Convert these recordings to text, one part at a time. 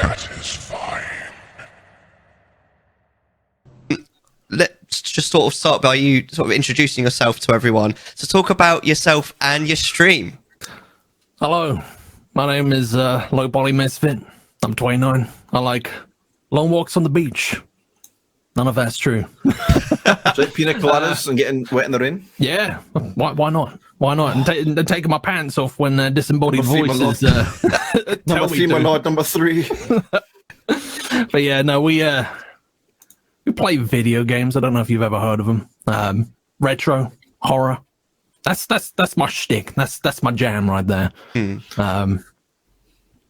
Chattisfying. Let's just sort of start by you sort of introducing yourself to everyone. So talk about yourself and your stream. Hello, my name is lowpolymisfit. I'm 29. I like long walks on the beach. None of that's true. Drink pina coladas and getting wet in the rain? Yeah, why not? Why not? And taking my pants off when disembodied voices Number three, my lord, number three. But yeah, no, we play video games. I don't know if you've ever heard of them. Retro, horror. That's my shtick. That's my jam right there.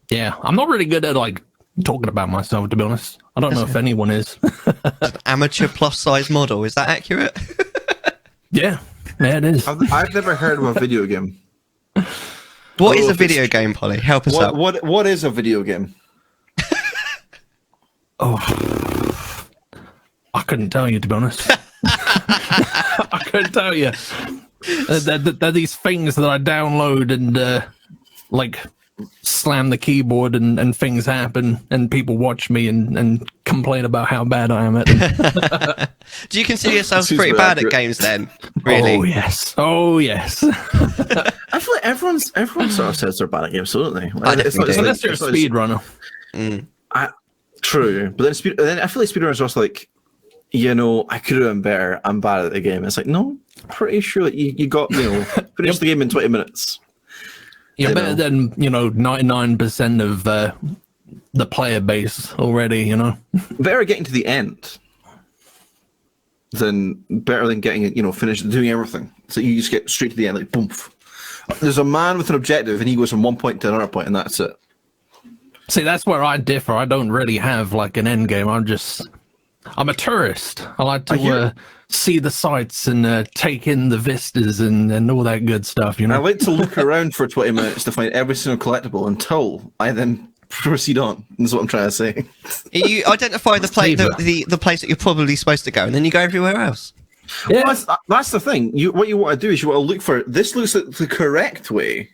Yeah, I'm not really good at like talking about myself, to be honest. I don't know if anyone is. An amateur plus size model, is that accurate? Yeah, it is. I've never heard of a video game. What is a video game, Polly? Help us out. What is a video game? I couldn't tell you, to be honest. I couldn't tell you. They're these things that I download and like slam the keyboard and things happen and people watch me and complain about how bad I am at them. Do you consider yourself pretty bad at games then? Really? Oh yes. I feel like everyone sort of says they're bad at games, don't they? Unless you're a speedrunner. True, but then I feel like speedrunners are also like, you know, I could have done better. I'm bad at the game. It's like, no, pretty sure that you got, finished the game in 20 minutes. You're better than, 99% of the player base already, Better getting to the end than getting, finished doing everything. So you just get straight to the end, like, boom. There's a man with an objective and he goes from one point to another point and that's it. See, that's where I differ. I don't really have like an end game. I'm a tourist. I like to see the sights and take in the vistas and all that good stuff, I like to look around for 20 minutes to find every single collectible until I then proceed on. That's what I'm trying to say. You identify the place that you're probably supposed to go, and then you go everywhere else. Yeah, well, that's the thing. What you want to do is you want to look for, this looks like the correct way,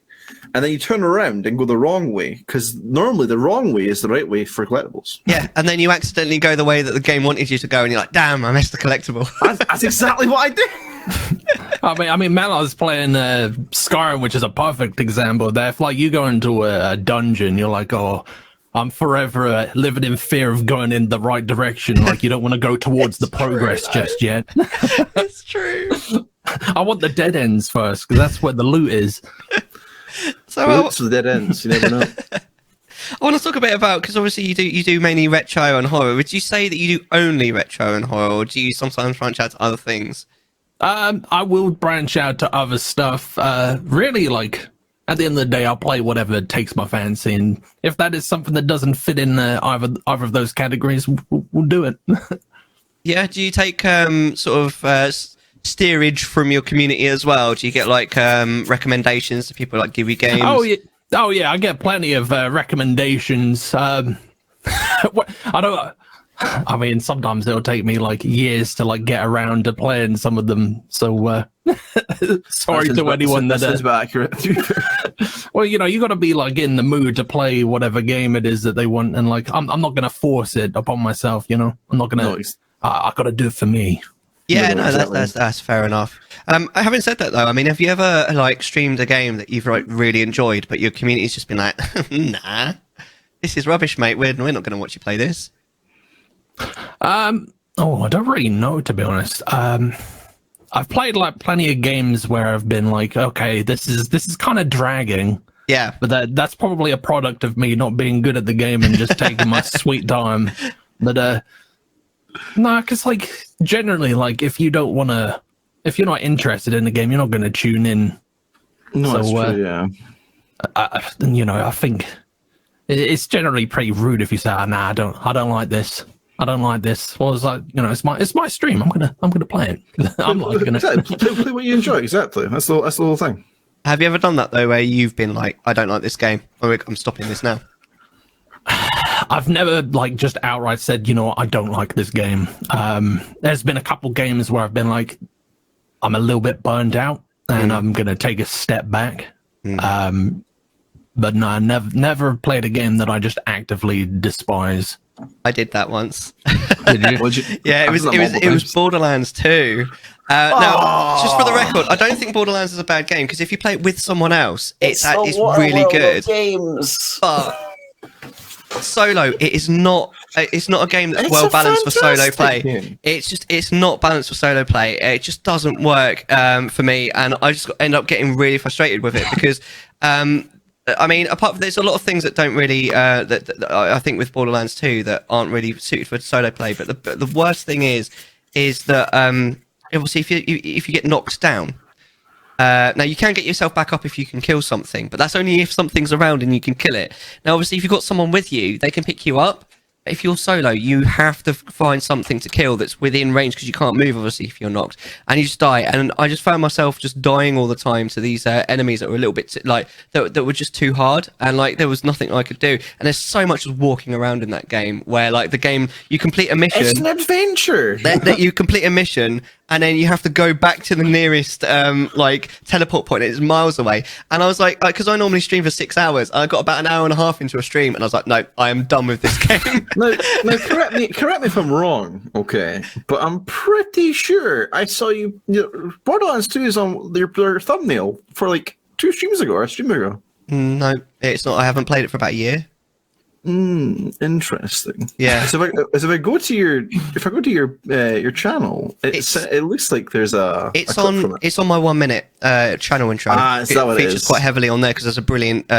and then you turn around and go the wrong way, because normally the wrong way is the right way for collectibles. Yeah, and then you accidentally go the way that the game wanted you to go, and you're like, damn, I missed the collectible. That's exactly what I did. I mean, Mellar's playing Skyrim, which is a perfect example of that. If, like, you go into a dungeon, you're like, oh, I'm forever living in fear of going in the right direction. Like, you don't want to go towards the progress just yet. It's true. I want the dead ends first, because that's where the loot is. So Loops with dead ends, you never know. I want to talk a bit about, because obviously you do mainly retro and horror. Would you say that you do only retro and horror, or do you sometimes branch out to other things? I will branch out to other stuff. Really, like, at the end of the day, I'll play whatever takes my fancy, and if that is something that doesn't fit in either of those categories, we'll do it. Yeah, do you take sort of steerage from your community as well? Do you get like recommendations to people like give you games? Oh yeah, I get plenty of recommendations. I mean, sometimes it'll take me like years to like get around to playing some of them. So sorry to anyone that sounds about accurate. Well, you got to be like in the mood to play whatever game it is that they want, and like I'm not gonna force it upon myself. I'm not gonna. I got to do it for me. Yeah, no, that's fair enough. Having said that, though, I mean, have you ever like streamed a game that you've like really enjoyed, but your community's just been like, nah, this is rubbish, mate. We're not going to watch you play this. I don't really know, to be honest. I've played like plenty of games where I've been like, okay, this is kind of dragging. Yeah, but that's probably a product of me not being good at the game and just taking my sweet time. But no, because like generally, like if you're not interested in the game, you're not going to tune in. No, that's true. Yeah. I think it's generally pretty rude if you say, "Nah, I don't like this. I don't like this." Well, it's like, it's my stream. I'm gonna play it. I'm like gonna play what you enjoy. Exactly. That's the whole thing. Have you ever done that though, where you've been like, I don't like this game, or I'm stopping this now? I've never like just outright said, I don't like this game. There's been a couple games where I've been like, I'm a little bit burned out and I'm going to take a step back. But no, never played a game that I just actively despise. I did that once. Did you? Yeah, it was Borderlands 2. Now, just for the record, I don't think Borderlands is a bad game because if you play it with someone else, it's really good. Games. But solo, it's not a game that's well balanced for solo play. Game. It's not balanced for solo play. It just doesn't work for me, and I just end up getting really frustrated with it because. I mean, apart from there's a lot of things that don't really that I think with Borderlands 2 that aren't really suited for solo play. But the worst thing is that obviously if you get knocked down, now you can get yourself back up if you can kill something, but that's only if something's around and you can kill it. Now, obviously, if you've got someone with you, they can pick you up. If you're solo, you have to find something to kill that's within range because you can't move, obviously, if you're knocked. And you just die. And I just found myself just dying all the time to these enemies that were a little bit, that were just too hard. And, there was nothing I could do. And there's so much just walking around in that game where, the game, you complete a mission. It's an adventure. that you complete a mission and then you have to go back to the nearest teleport point. It's miles away. And I was like, because I normally stream for 6 hours, I got about an hour and a half into a stream and I was like, no, I am done with this game. Now correct me if I'm wrong, okay? But I'm pretty sure I saw you Borderlands 2 is on your thumbnail for 2 streams ago or a stream ago. No, it's not. I haven't played it for about a year. Interesting. Yeah. So if I go to your channel, it looks like there's it's on my 1 minute channel intro. Is that what it features is? quite heavily on there because there's a brilliant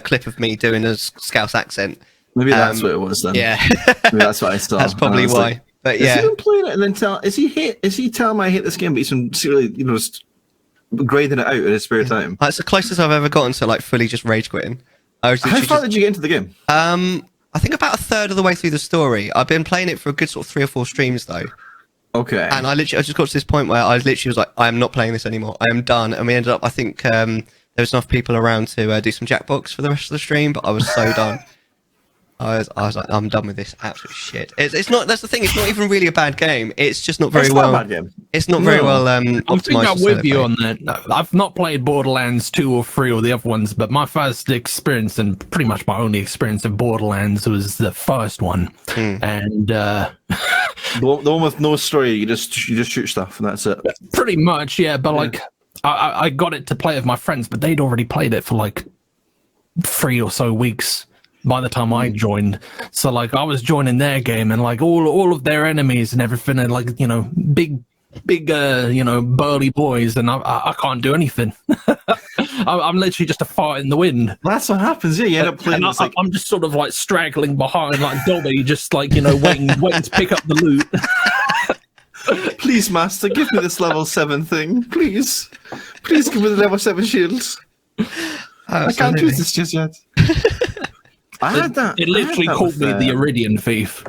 clip of me doing a Scouse accent. Maybe that's what it was then. Yeah. Maybe that's what I saw. That's probably why. But yeah. Has he been playing it and then is he telling me I hate this game, but he's been seriously, just grading it out in his spare time? That's the closest I've ever gotten to fully just rage quitting. How far did you get into the game? I think about a third of the way through the story. I've been playing it for a good sort of 3 or 4 streams though. Okay. And I just got to this point where I literally was like, I am not playing this anymore. I am done. And we ended up, I think there was enough people around to do some Jackbox for the rest of the stream, but I was so done. I was like, I'm done with this absolute shit. It's not. That's the thing. It's not even really a bad game. It's just not very well. Not a bad game. It's not very well optimized. I think I'm with you on that. No, I've not played Borderlands 2 or 3 or the other ones, but my first experience and pretty much my only experience of Borderlands was the first one, and the one with no story. You just shoot stuff and that's it. Pretty much, yeah. But I got it to play with my friends, but they'd already played it for 3 or so weeks by the time I joined. So I was joining their game and all of their enemies and everything and big burly boys, and I can't do anything. I'm literally just a fart in the wind. That's what happens. Yeah, you end up playing. I'm just sort of straggling behind Dobby, just waiting to pick up the loot. Please, master, give me this level 7 thing. Please give me the level 7 shields. I can't use this just yet. It literally called me the Iridian Thief.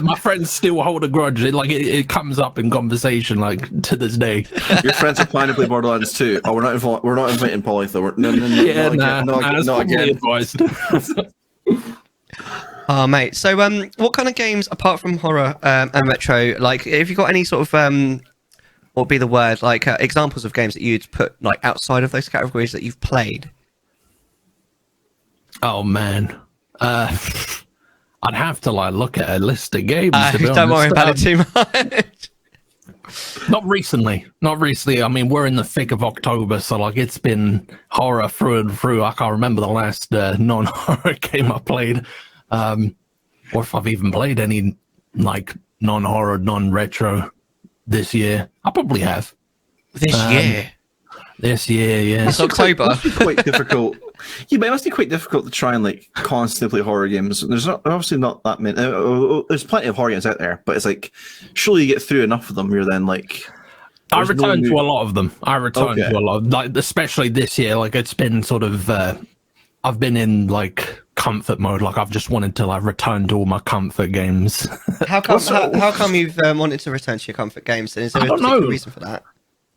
My friends still hold a grudge. It comes up in conversation to this day. Your friends are planning to play Borderlands 2. Oh, we're not inviting Polly though. No, not again. Advised. Oh, mate. So, what kind of games apart from horror and retro? Have you got any sort of what would be the word? Examples of games that you'd put outside of those categories that you've played? Oh man, I'd have to look at a list of games. Don't worry about it too much. Not recently. I mean, we're in the thick of October, so it's been horror through and through. I can't remember the last non-horror game I played, or if I've even played any non-horror, non-retro this year. I probably have. This year, yeah. It's October. It must be quite difficult. Yeah, but it must be quite difficult to try and constantly play horror games. There's obviously not that many. There's plenty of horror games out there, but it's surely you get through enough of them, you're then I return to a lot of them. To a lot, especially this year. It's been sort of. I've been in comfort mode. I've just wanted to return to all my comfort games. How come you've wanted to return to your comfort games? And is there a particular reason for that?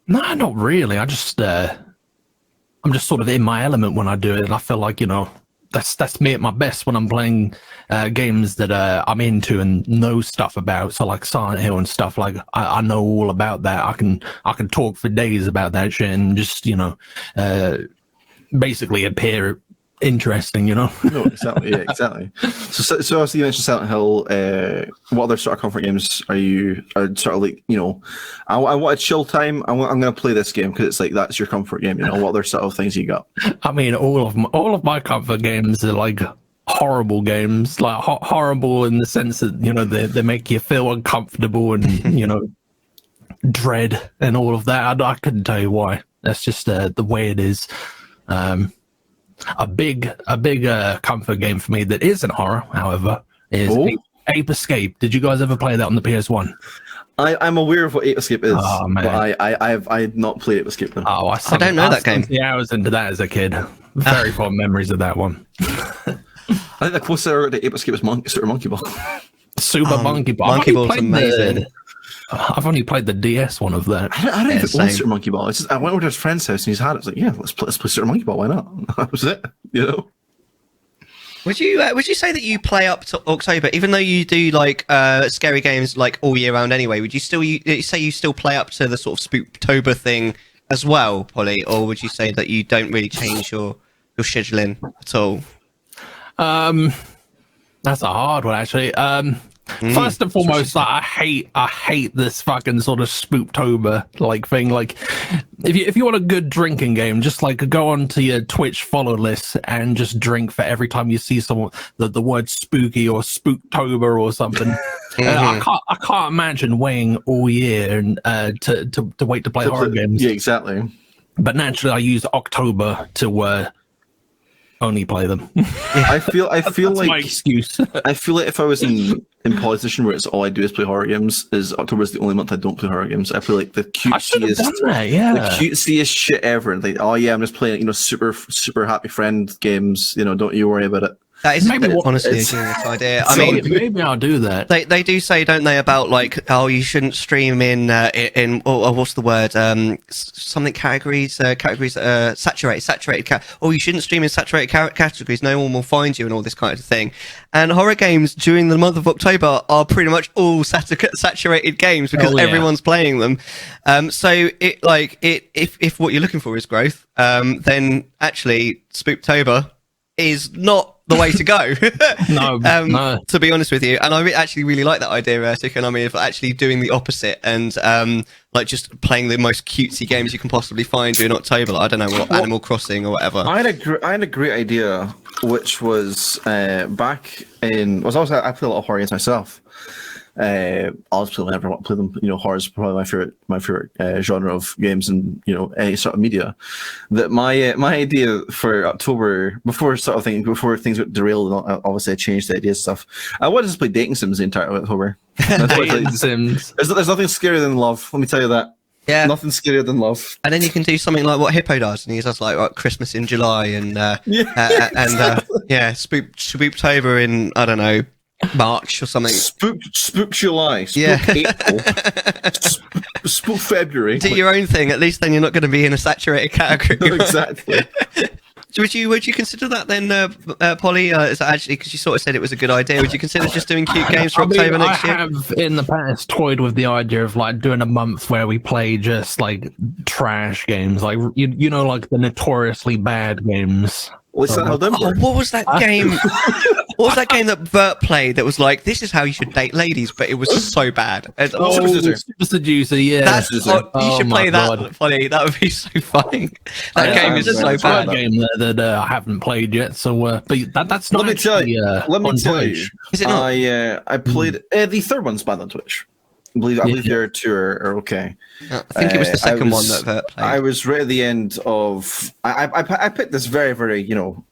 No, not really. I'm just sort of in my element when I do it, and I feel that's me at my best when I'm playing games that I'm into and know stuff about. So Silent Hill and stuff. I know all about that. I can talk for days about that shit and just basically appear interesting, you know. No, exactly. Yeah, exactly. So obviously you mentioned Silent Hill. What other sort of comfort games are sort of like, you know, I want a chill time. I'm going to play this game because it's like that's your comfort game. You know, what other sort of things you got? I mean, all of my comfort games are like horrible games, like horrible in the sense that, you know, they make you feel uncomfortable and you know, dread and all of that. I couldn't tell you why. That's just the way it is. A big comfort game for me that isn't horror, however, is Ape Escape. Did you guys ever play that on the PS1? I'm aware of what Ape Escape is, man. but I had not played Ape Escape. Then. Oh, I don't know that game. Yeah, I was into that as a kid. Very fond memories of that one. I think the closest I ever got to Ape Escape was Super Monkey Ball. Super Monkey Ball. Monkey Ball's amazing. I've only played the DS one of that. I don't even own Super Monkey Ball. It's just, I went over to his friend's house and he's had it. I was like, yeah, let's play Super Monkey Ball. Why not? That was it. You know. Would you say that you play up to October, even though you do like scary games like all year round anyway? Would you say you still play up to the sort of Spooktober thing as well, Polly, or would you say that you don't really change your scheduling at all? That's a hard one, actually. First and foremost, like, I hate this fucking sort of Spooktober like thing. Like, if you want a good drinking game, just like go onto your Twitch follow list and just drink for every time you see someone the word spooky or Spooktober or something. I can't imagine waiting all year and to wait to play horror games. Yeah, exactly. But naturally, I use October to only play them. I feel That's like my excuse. I feel like if I was in position where it's all I do is play horror games, is October is the only month I don't play horror games. I feel like the cutesiest, the cutesiest shit ever. Like, oh yeah, I'm just playing, you know, super happy friend games. You know, don't you worry about it. That is honestly a genius idea. I mean, maybe I'll do that. They do say, don't they, about like, oh, you shouldn't stream in what's the word? Something categories saturated. You shouldn't stream in saturated categories. No one will find you and all this kind of thing. And horror games during the month of October are pretty much all saturated games because everyone's playing them. So if what you're looking for is growth, then actually Spooktober is not the way to go. No. To be honest with you, and I actually really like that idea, Tsukunami, of actually doing the opposite and like just playing the most cutesy games you can possibly find during October. Like, I don't know, what Animal Crossing or whatever. I had a great idea, which was back in. I played a lot of horror games myself. I'll just play whenever I want to play them. You know, horror is probably my favorite genre of games and, you know, any sort of media. That my idea for October, before things got derailed, and obviously I changed the ideas and stuff. I wanted to just play dating sims the entire October. Dating sims. There's nothing scarier than love. Let me tell you that. Yeah, nothing scarier than love. And then you can do something like what Hippo does, and he does like Christmas in July and Spooktober in, I don't know, March or something. Spook July. Spook April. Spook February. Do your own thing. At least then you're not going to be in a saturated category. Exactly. Would you consider that then, Polly? Is that actually, because you sort of said it was a good idea? Would you consider just doing cute games for October next year? I have in the past toyed with the idea of like doing a month where we play just like trash games, like you know, like the notoriously bad games. What was that game? What was that game that Bert played that was like, this is how you should date ladies, but it was so bad? Super Seducer, yeah. You should play that, Polly. That would be so funny. That game is so bad. A game that I haven't played yet, so but that's not. Let me tell you. Is it not? I played the third one's bad on Twitch. I believe there are two are okay. I think it was the second one that Bert played. I was right at the end of. I picked this very, very, you know.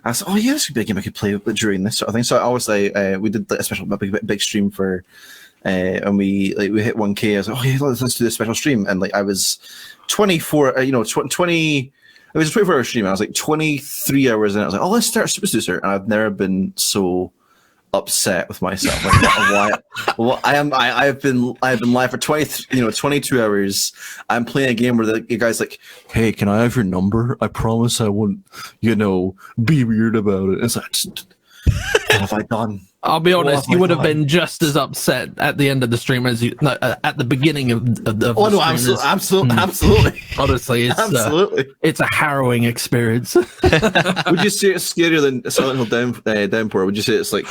I said, oh yeah, this would be a game I could play during this sort of thing. So obviously, we did a special big stream for, and we hit 1K. I was like, oh yeah, let's do this special stream. And like I was 24, 20. It was a 24-hour stream. And I was like 23 hours in. I was like, oh, let's start Super Seducer. And I've never been so upset with myself. Like, why? Well, I've been live for 22 hours. I'm playing a game where the guy's like, "Hey, can I have your number? I promise I won't, be weird about it." It's like, have I done? I'll be honest, have you I would have done? been just as upset at the end of the stream as you at the beginning of the Oh no, stream. absolutely. Honestly, Absolutely. it's a harrowing experience. Would you say it's scarier than Silent Hill Downpour? Would you say it's like,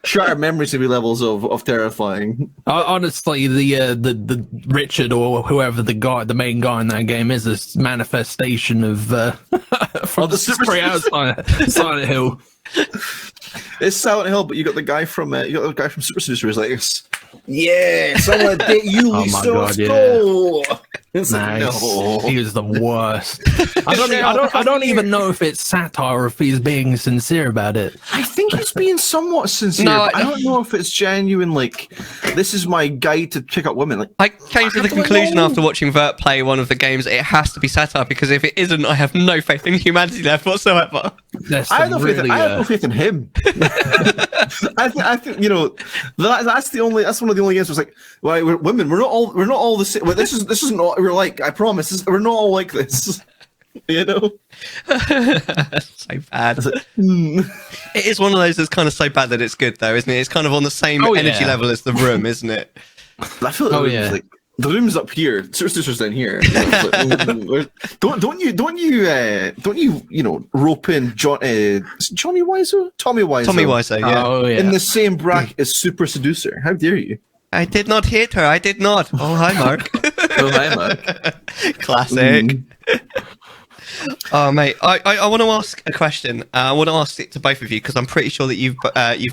shattered memories to be levels of terrifying? Honestly, the Richard or whoever the main guy in that game is a manifestation of from the Super straight out Silent Hill. It's Silent Hill, but you got the guy from Super Seducer who's like, yes, I want to date you, Oh my Lisa God, yeah. Stoll. It's Nice. like, no. He was the worst. I don't even know if it's satire or if he's being sincere about it. I think he's being somewhat sincere. No, but I don't know if it's genuine. Like, this is my guide to pick up women. Like, I came to the conclusion after watching Vert play one of the games, it has to be satire, because if it isn't, I have no faith in humanity left whatsoever. I have no faith in him. I think that's one of the only games where it's like, well, we're women. We're not all the same. Well, this isn't all we're like. I promise. We're not all like this. You know. So bad. It is one of those that's kind of so bad that it's good, though, isn't it? It's kind of on the same energy level as the room, isn't it? I feel like the room's up here. Sister's down here. Don't you rope in Johnny Wiseau? Tommy Wiseau. Tommy Wiseau, yeah. Oh, yeah. In the same bracket as Super Seducer. How dare you? I did not hit her. I did not. Oh, hi, Mark. Oh, hi, Mark. Classic. Oh, mate. I want to ask a question. I want to ask it to both of you because I'm pretty sure that you've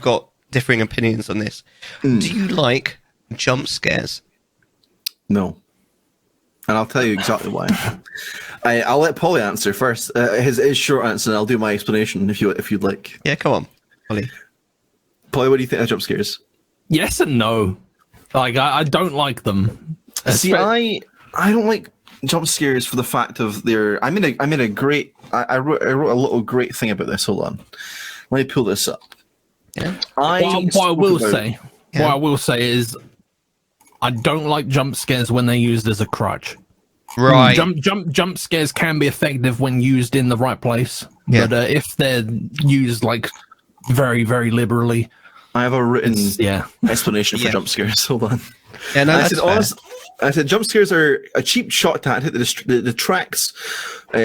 got differing opinions on this. Do you like jump scares? No. And I'll tell you exactly why. I'll let Polly answer first. His short answer, and I'll do my explanation if you'd like. Yeah, come on, Ollie. Polly, what do you think of jump scares? Yes and no. Like I don't like them. See, I don't like jump scares for the fact of their. I wrote a little great thing about this. Hold on, let me pull this up. Yeah. What I will say is, I don't like jump scares when they're used as a crutch. Right. Jump scares can be effective when used in the right place, but if they're used like very, very liberally, I have a written explanation for jump scares. Hold on. Yeah, no, I said jump scares are a cheap shot tactic that detracts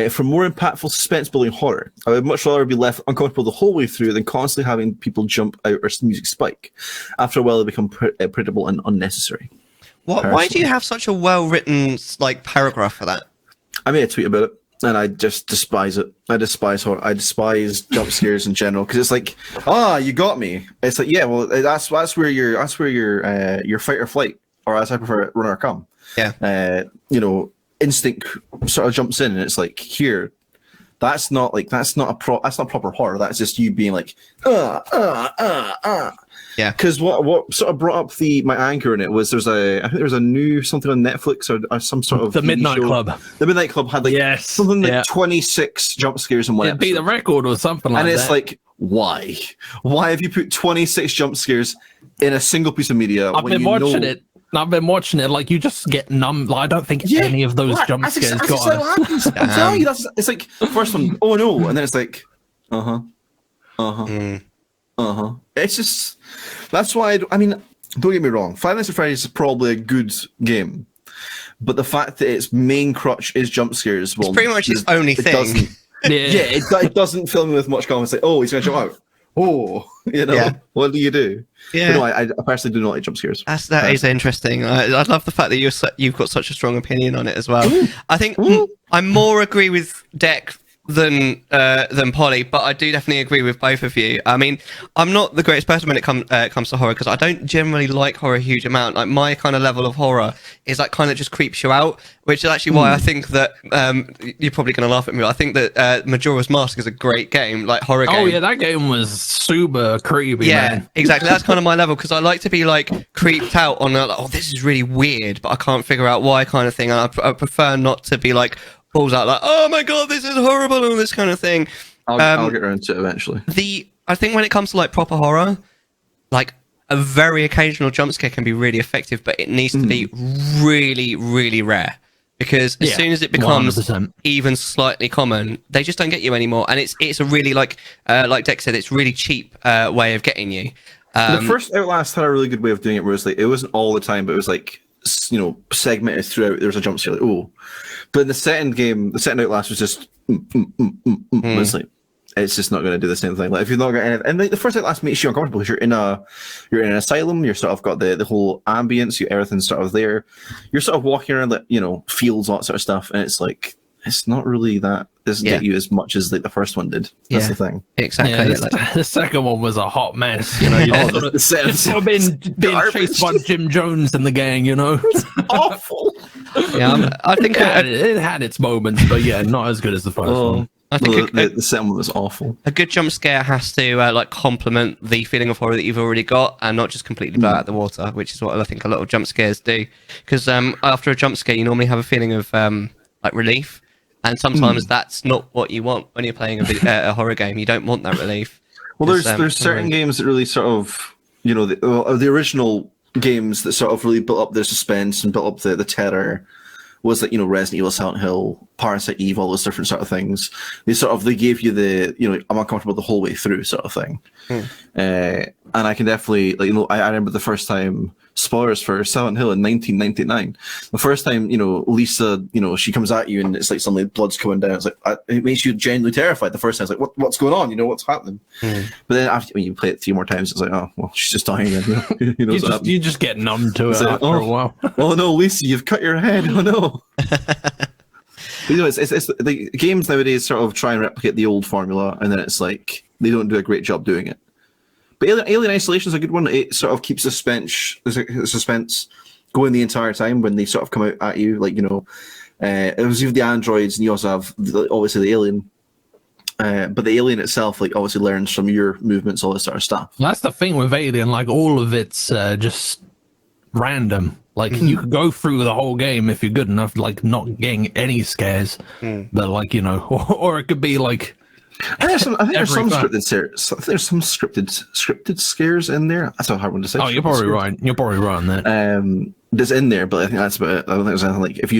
from more impactful suspense-building horror. I would much rather be left uncomfortable the whole way through than constantly having people jump out or music spike. After a while, they become predictable and unnecessary. Why do you have such a well-written paragraph for that? I made a tweet about it, and I just despise it. I despise horror. I despise jump scares in general because it's like, you got me. It's like, yeah, well, that's where your fight or flight, or as I prefer it, run or come. Yeah. Instinct sort of jumps in, and it's like, here, that's not proper horror. That's just you being like, Yeah. Because what sort of brought up my anger in it was I think there's a new something on Netflix or some sort of The Midnight Club. The Midnight Club had something like 26 jump scares in one episode. It'd be the record or something like that. And it's like, why? Why have you put 26 jump scares in a single piece of media? I've been watching it. Like, you just get numb. Like, I don't think any of those jump scares got us. I'm telling you, it's like first one, oh no, and then it's like, It's just that's why don't get me wrong. Five Nights at Freddy's is probably a good game, but the fact that its main crutch is jump scares, it's pretty much its only thing. It doesn't fill me with much confidence. Like, oh, he's going to jump out. What do you do? Yeah, but no, I personally do not like jump scares. That is interesting. I love the fact that you've got such a strong opinion on it as well. I think I more agree with Deck than Polly, but I do definitely agree with both of you. I mean, I'm not the greatest person when it comes to horror because I don't generally like horror a huge amount. Like, my kind of level of horror is like kind of just creeps you out, which is actually why I think that you're probably going to laugh at me. But I think that Majora's Mask is a great game, like horror game. Oh yeah, that game was super creepy. Yeah, man. Exactly. That's kind of my level because I like to be like creeped out on this is really weird, but I can't figure out why kind of thing. And I prefer not to be like balls out like, oh my god, this is horrible and this kind of thing. I'll get around to it eventually. I think when it comes to like proper horror, like a very occasional jump scare can be really effective, but it needs to be really, really rare. because as Yeah, soon as it becomes 100%. even slightly common, they just don't get you anymore. And it's a really like Dex said, it's really cheap way of getting you. The first Outlast had a really good way of doing it, where it was like it wasn't all the time, but it was like segmented throughout. There was a jump scare, like oh, but in the second Outlast was just it's like it's just not going to do the same thing. Like if you've not got anything, and like the first Outlast makes you uncomfortable because you're in an asylum. You're sort of got the whole ambience. Everything's sort of there. You're sort of walking around like fields, all that sort of stuff, and it's like it's not really that. Doesn't get you as much as like the first one did. That's the thing. Exactly. Yeah, the second one was a hot mess. You're sort of being chased by Jim Jones and the gang. It's awful. Yeah, I think it had its moments, but yeah, not as good as the first one. I think the second one was awful. A good jump scare has to like complement the feeling of horror that you've already got, and not just completely blow out the water, which is what I think a lot of jump scares do. Because after a jump scare, you normally have a feeling of like relief, and sometimes that's not what you want when you're playing a horror game. You don't want that relief. Well, there's certain games that really sort of the original games that sort of really built up their suspense and built up the terror. Was that Resident Evil, Silent Hill, Parasite Eve, all those different sort of things. They gave you the I'm uncomfortable the whole way through sort of thing. And I can definitely I remember the first time, spoilers for Silent Hill in 1999. The first time Lisa she comes at you and it's like suddenly blood's coming down. It's like it makes you genuinely terrified. The first time it's like what's going on? What's happening? But then after when you play it 3 more times, it's like oh well she's just dying. Then, you just get numb to it after a while. Oh no, Lisa, you've cut your head. Oh no. It's the games nowadays sort of try and replicate the old formula, and then it's like they don't do a great job doing it. But Alien Isolation is a good one. It sort of keeps the suspense going the entire time when they sort of come out at you. Like it was even the androids, and you also have obviously the alien. But the alien itself, like obviously learns from your movements, all this sort of stuff. That's the thing with Alien. Like all of it's just random. Like you could go through the whole game if you're good enough, like not getting any scares. But like or it could be like. I think there's some scripted scares. I think there's some scripted scares in there. That's a hard one to say. Oh, you're probably right. You're probably right on that. That's in there, but I think that's about it. I don't think there's anything like if you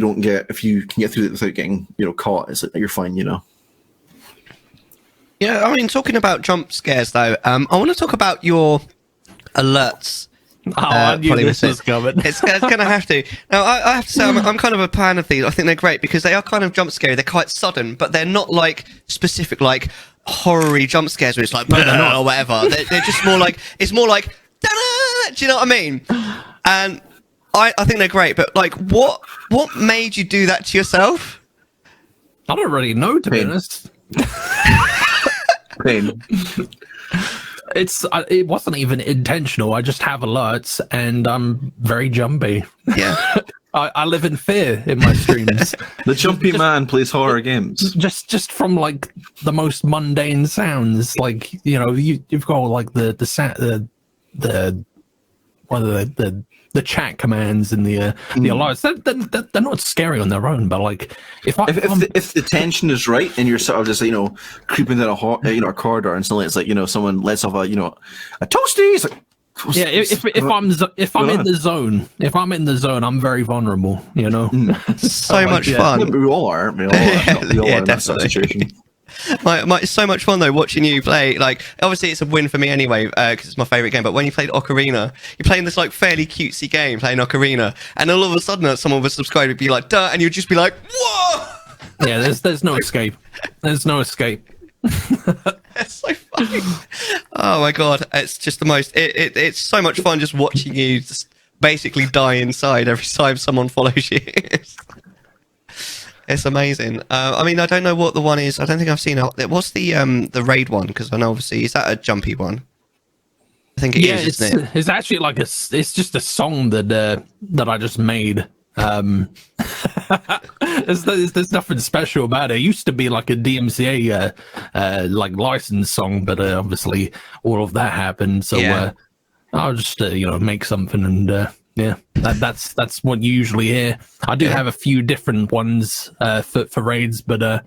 can get through it without getting caught, it's like you're fine. Yeah, I mean, talking about jump scares though, I want to talk about your alerts. I knew this was coming. It's going to have to. Now, I have to say, I'm kind of a fan of these. I think they're great because they are kind of jump scary. They're quite sudden, but they're not like specific, like horror-y jump scares where it's like, or whatever. They're just more like, it's more like, da-da! Do you know what I mean? And I think they're great, but like, what made you do that to yourself? I don't really know, to be honest. Pain. It wasn't even intentional. I just have alerts and I'm very jumpy. Yeah. I live in fear in my streams. The jumpy man plays horror games. Just from like the most mundane sounds, like you've got like the chat commands and the alerts. They're not scary on their own, but like if the tension is right and you're sort of just creeping down a corridor and suddenly it's like someone lets off a toasty. It's like, yeah, if I'm in the zone, I'm very vulnerable. So much fun. We all are. We all are in that sort of situation. It's so much fun though watching you play. Like obviously it's a win for me anyway because it's my favorite game. But when you played Ocarina, you're playing this like fairly cutesy game, playing Ocarina, and all of a sudden someone would subscribe and be like, "Duh," and you'd just be like, "Whoa!" Yeah, there's no escape. There's no escape. It's so funny. Oh my god, it's just the most. It's so much fun just watching you just basically die inside every time someone follows you. It's amazing. I mean, I don't know what the one is. I don't think I've seen it. What's the raid one? Because I know obviously is that a jumpy one? I think it is, isn't it? It's actually like it's just a song that I just made. There's nothing special about it. It used to be like a DMCA like licensed song, but obviously all of that happened. So I'll just make something and. Yeah, that's what you usually hear. I do have a few different ones for raids, but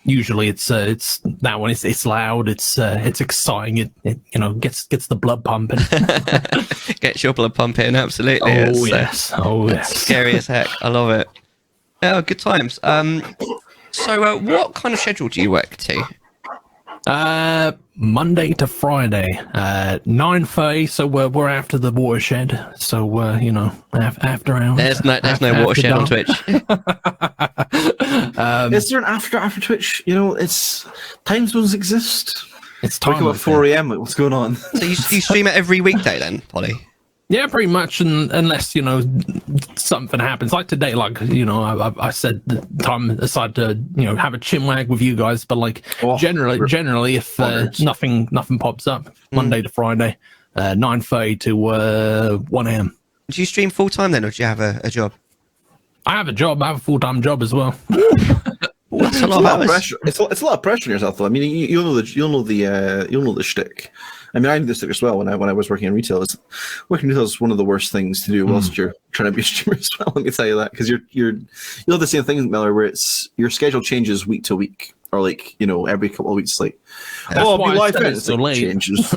usually it's that one. It's loud. It's exciting. It gets the blood pumping. Gets your blood pumping. Absolutely. Oh yes. Scary as heck. I love it. Oh, good times. So what kind of schedule do you work to? Monday to Friday, 9:30. So we're after the watershed. So you know, after hours. There's no watershed on Twitch. Is there an after Twitch? You know, it's time zones exist. It's Wake time up at 4 a.m. Like, what's going on? So you stream it every weekday then, Polly? Yeah, pretty much, unless, you know, something happens. Like today, like, you know, I said the time aside to, you know, have a chinwag with you guys, but like generally if nothing pops up, Monday to Friday, 9:30 to 1 a.m. Do you stream full time then, or do you have a job? I have a job. I have a full-time job as well. That's a lot of pressure. It's a lot of pressure on yourself, though. I mean, you'll know the shtick. I mean, I knew the shtick as well when I was working in retail. Working in retail is one of the worst things to do whilst you're trying to be a streamer as well. Let me tell you that, because you'll have the same thing, Mellar, where it's your schedule changes week to week, or like, you know, every couple of weeks. Like, I'll be live in. It's like changes.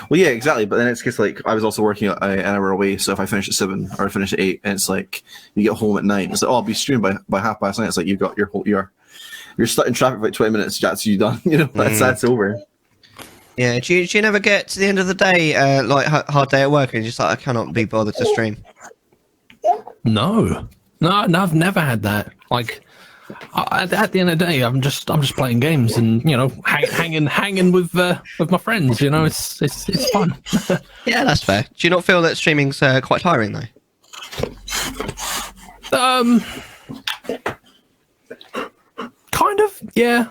Well, yeah, exactly. But then it's just like I was also working an hour away, so if I finish at 7 or I finish at 8, and it's like you get home at 9, it's like, oh, I'll be streaming by 9:30. It's like you've got you're stuck in traffic for like 20 minutes. That's you done. You know, that's over. Yeah. Do you never get to the end of the day, like hard day at work, and you're just like, I cannot be bothered to stream? No, I've never had that. Like, at the end of the day, I'm just playing games and, you know, hanging with my friends. You know, it's fun. Yeah, that's fair. Do you not feel that streaming's quite tiring though? Kind of, yeah.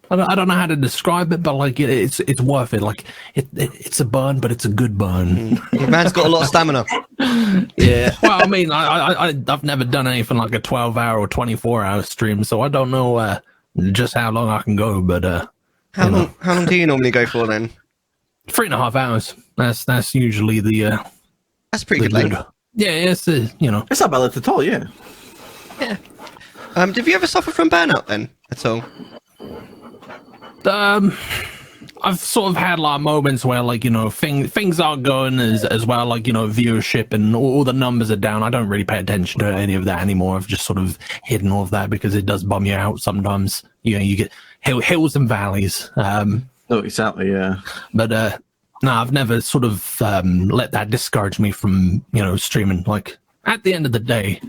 I don't know how to describe it, but like it's worth it. Like it's a burn, but it's a good burn. Your man's got a lot of stamina. Yeah. Well, I mean, I've never done anything like a 12-hour or 24-hour stream, so I don't know just how long I can go. But how long do you normally go for then? 3.5 hours. That's usually the. That's pretty good length. Yeah, it's you know. It's not bad at all. Yeah. Yeah. Did you ever suffer from burnout then at all? I've sort of had like moments where, like, you know, things aren't going as well, like, you know, viewership and all the numbers are down. I don't really pay attention to any of that anymore. I've just sort of hidden all of that because it does bum you out sometimes. You know, you get hills and valleys. Oh, exactly, yeah. But no, I've never sort of let that discourage me from, you know, streaming. Like, at the end of the day,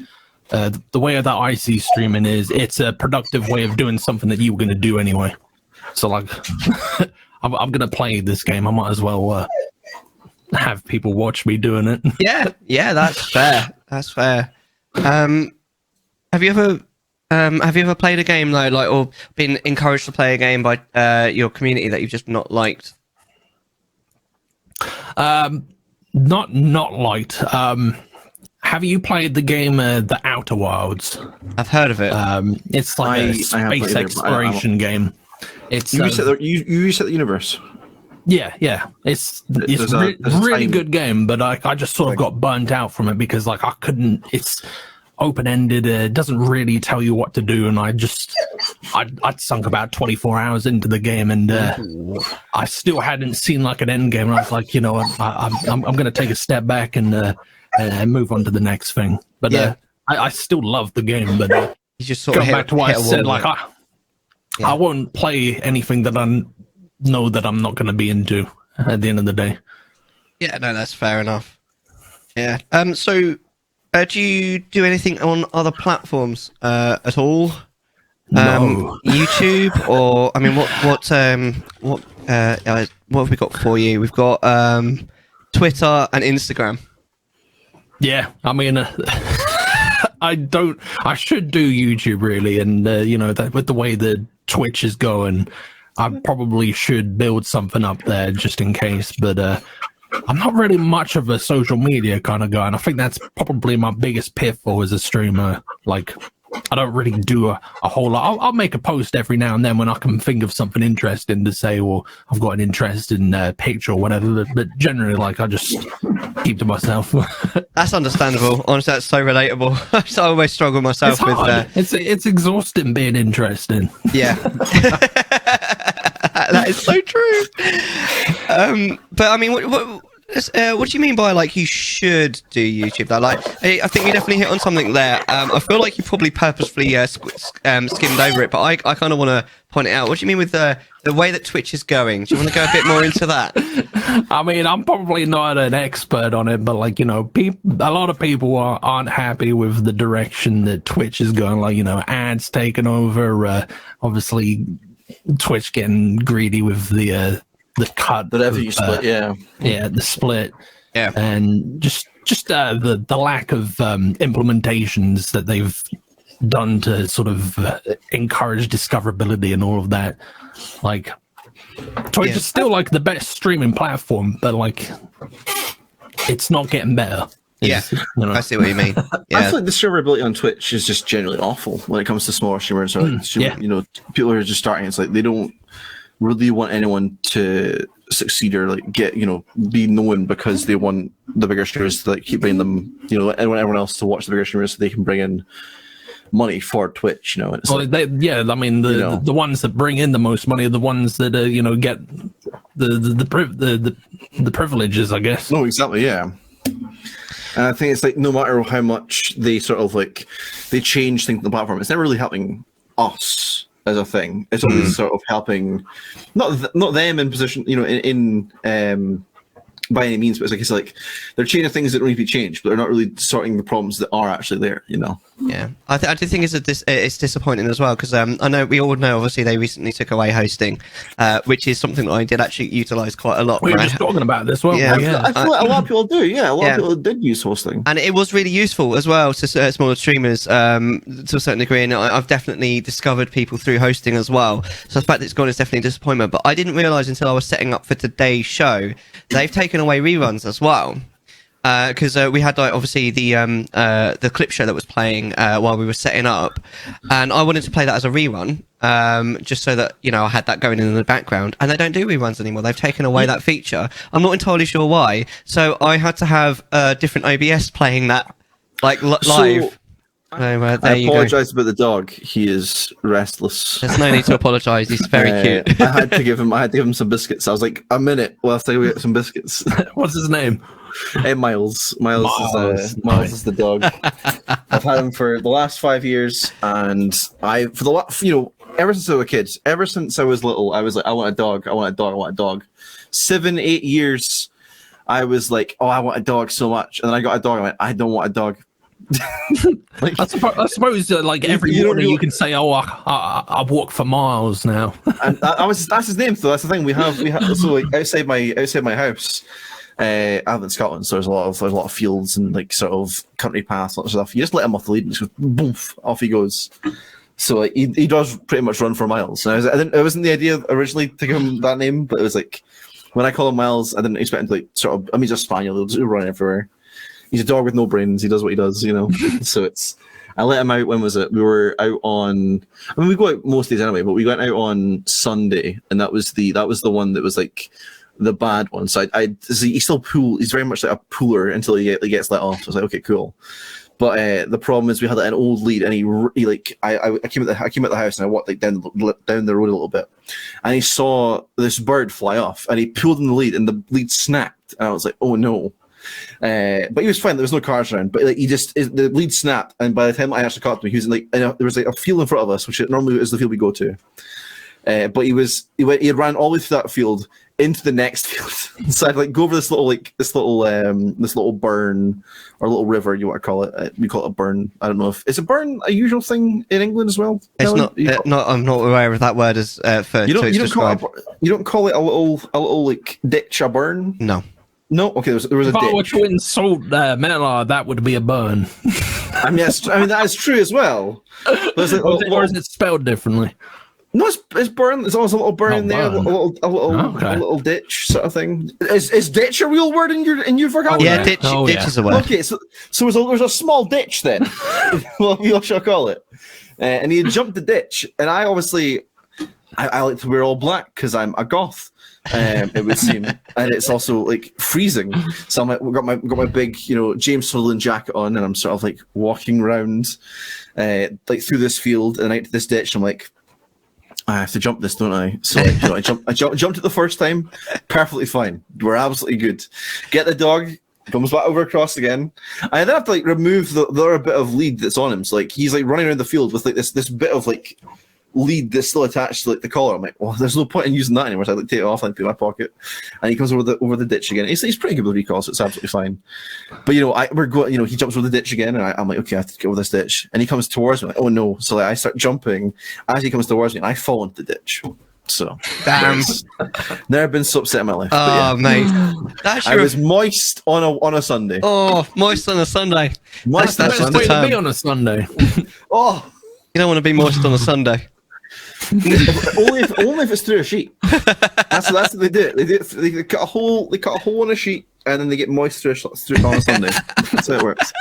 the way that I see streaming is it's a productive way of doing something that you were going to do anyway. So, like, I'm going to play this game. I might as well have people watch me doing it. Yeah, that's fair. That's fair. Have you ever played a game though, like, or been encouraged to play a game by your community that you've just not liked? Not liked. Have you played the game The Outer Wilds? I've heard of it. It's like a space exploration game. It's you reset the universe. Yeah. It's a really good game, but I just sort of got burnt out from it because, like, I couldn't. It's open ended. It doesn't really tell you what to do, and I'd sunk about 24 hours into the game, and I still hadn't seen like an end game. And I was like, you know, I'm going to take a step back and move on to the next thing. But I still love the game, but you just sort of back to what I said, like I won't play anything that I know that I'm not going to be into at the end of the day. Yeah, no, that's fair enough. Yeah. So, do you do anything on other platforms at all? No. YouTube, or I mean, what have we got for you? We've got Twitter and Instagram. Yeah, I mean, I should do YouTube really, and you know, that with the way the Twitch is going, I probably should build something up there just in case, but I'm not really much of a social media kind of guy, and I think that's probably my biggest pitfall as a streamer. Like, I don't really do a whole lot. I'll make a post every now and then when I can think of something interesting to say, or I've got an interest in a picture or whatever, but generally, like, I just keep to myself. That's understandable. Honestly, that's so relatable. I always struggle myself with it's exhausting being interesting. Yeah. That is so true. But I mean, what What do you mean by like you should do YouTube though? Like, I think you definitely hit on something there. I feel like you probably purposefully skimmed over it, but I kind of want to point it out. What do you mean with the way that Twitch is going? Do you want to go a bit more into that? I mean, I'm probably not an expert on it, but like, you know, a lot of people aren't happy with the direction that Twitch is going. Like, you know, ads taking over. Obviously, Twitch getting greedy with the cut, the revenue split, the split, yeah, and just the lack of implementations that they've done to sort of encourage discoverability and all of that. Like, Twitch is still like the best streaming platform, but like, it's not getting better. Yeah, you know? I see what you mean. Yeah. I feel like the discoverability on Twitch is just generally awful when it comes to smaller streamers. Or like, you know, people who are just starting. It's like they don't really want anyone to succeed or like get, you know, be known, because they want the bigger streamers to like keep bringing them, you know, everyone else to watch the bigger streamers so they can bring in money for Twitch, you know. It's well, like, I mean, the ones that bring in the most money are the ones that you know, get the privileges, I guess. no, exactly, yeah. And I think it's like no matter how much they sort of like they change things on the platform, it's never really helping us as a thing. It's always sort of helping not them in position, you know, in by any means, but it's like they're changing things that don't need to be changed, but they're not really sorting the problems that are actually there, you know. Yeah, I do think it's disappointing as well, because I know we all know obviously they recently took away hosting, which is something that I did actually utilize quite a lot. We were just talking about this, weren't we? Yeah. I feel like a lot of people do. Yeah, a lot of people did use hosting, and it was really useful as well to smaller streamers to a certain degree. And I've definitely discovered people through hosting as well. So the fact that it's gone is definitely a disappointment. But I didn't realize until I was setting up for today's show they've taken away reruns as well. Because we had like obviously the clip show that was playing while we were setting up, and I wanted to play that as a rerun, just so that, you know, I had that going in the background. And they don't do reruns anymore. They've taken away that feature. I'm not entirely sure why. So I had to have a different OBS playing that like live. I apologise about the dog. He is restless. There's no need to apologise. He's very cute. I had to give him some biscuits. I was like, a minute, we'll have to go get some biscuits. What's his name? Miles. Miles is the dog. I've had him for the last 5 years, and ever since I was a kid, ever since I was little, I was like, I want a dog. I want a dog. I want a dog. 7, 8 years, I was like, oh, I want a dog so much, and then I got a dog. I went, I don't want a dog. Like, I suppose like every morning you can say, oh, I walk for miles now. And that's his name. So that's the thing. We have so like outside my house. I live in Scotland, so there's a lot of fields and like sort of country paths and stuff. You just let him off the lead and just goes, boom, off he goes. So like, he does pretty much run for miles. And it wasn't the idea originally to give him that name, but it was like when I call him Miles, I didn't expect him to like sort of. I mean, he's a spaniel. He'll just run everywhere. He's a dog with no brains. He does what he does, you know. So I let him out. When was it? We were out on. I mean, we go out most days anyway, but we went out on Sunday, and that was the one that was like the bad one. So he's still he's very much like a pooler until he gets let off. So I was like, okay, cool. But the problem is we had an old lead, and he like I came at the house, and I walked like down the road a little bit, and he saw this bird fly off, and he pulled in the lead, and the lead snapped, and I was like, oh no. But he was fine. There was no cars around. But like the lead snapped, and by the time I actually caught him, he was in, like there was like a field in front of us, which normally is the field we go to. But he had ran all the way through that field into the next field. So I'd like go over this little burn or little river, you want to call it. We call it a burn. I don't know if is a burn a usual thing in England as well. It's not. I'm not aware of that word as you don't call it a little like ditch, a burn. No, okay. There was a ditch. If I were to insult Mellar, that would be a burn. I mean, that is true as well. Or is it spelled differently? No, it's burn. There's always a little burn in there, a little ditch sort of thing. Is ditch a real word in your vocabulary? Yeah, ditch is a word. Okay, so there's a small ditch then. Well, we shall call it. And he had jumped the ditch, and I obviously I like to wear all black because I'm a goth. It would seem, and it's also like freezing. So I'm like, got my big, James Sutherland jacket on, and I'm sort of like walking around, like through this field and out to this ditch. I'm like, I have to jump this, don't I? So I jumped it the first time, perfectly fine. We're absolutely good. Get the dog, comes back over across again. I then have to like remove the other bit of lead that's on him. So like he's like running around the field with like this bit of like lead that's still attached to like the collar. I'm like, well, there's no point in using that anymore. So I like take it off and put it in my pocket. And he comes over the ditch again. He's pretty good with recall, so it's absolutely fine. But we're going. He jumps over the ditch again, and I'm like, okay, I have to get over this ditch. And he comes towards me. Like, oh no! So like, I start jumping as he comes towards me, and I fall into the ditch. So damn, never been so upset in my life. Oh, mate, I was moist on a Sunday. Oh, moist on a Sunday. Moist That's the best way to be on a Sunday. Oh, you don't want to be moist on a Sunday. only if it's through a sheet. That's what they do. They cut a hole. They cut a hole in a sheet, and then they get moist through on a Sunday. That's how it works.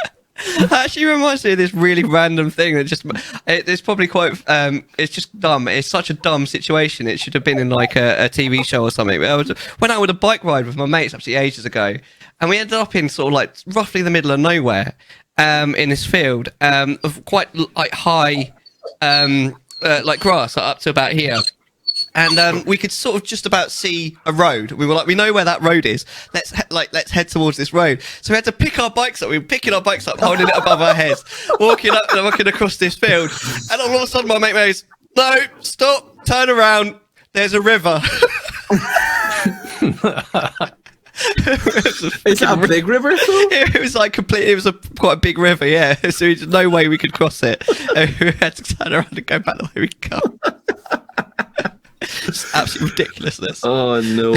That actually reminds me of this really random thing that it's probably quite it's just dumb. It's such a dumb situation. It should have been in like a TV show or something. I went out with a bike ride with my mates actually ages ago, and we ended up in sort of like roughly the middle of nowhere in this field of quite like high like grass up to about here. And we could sort of just about see a road. We were like, we know where that road is. Let's head towards this road. So we had to pick our bikes up. We were picking our bikes up, holding it above our heads, walking across this field. And all of a sudden, my mate goes, "No, stop, turn around. There's a river." Is that a big river? It was like complete. It was quite a big river, yeah. So there's no way we could cross it. We had to turn around and go back the way we come. It's absolute ridiculousness. Oh no!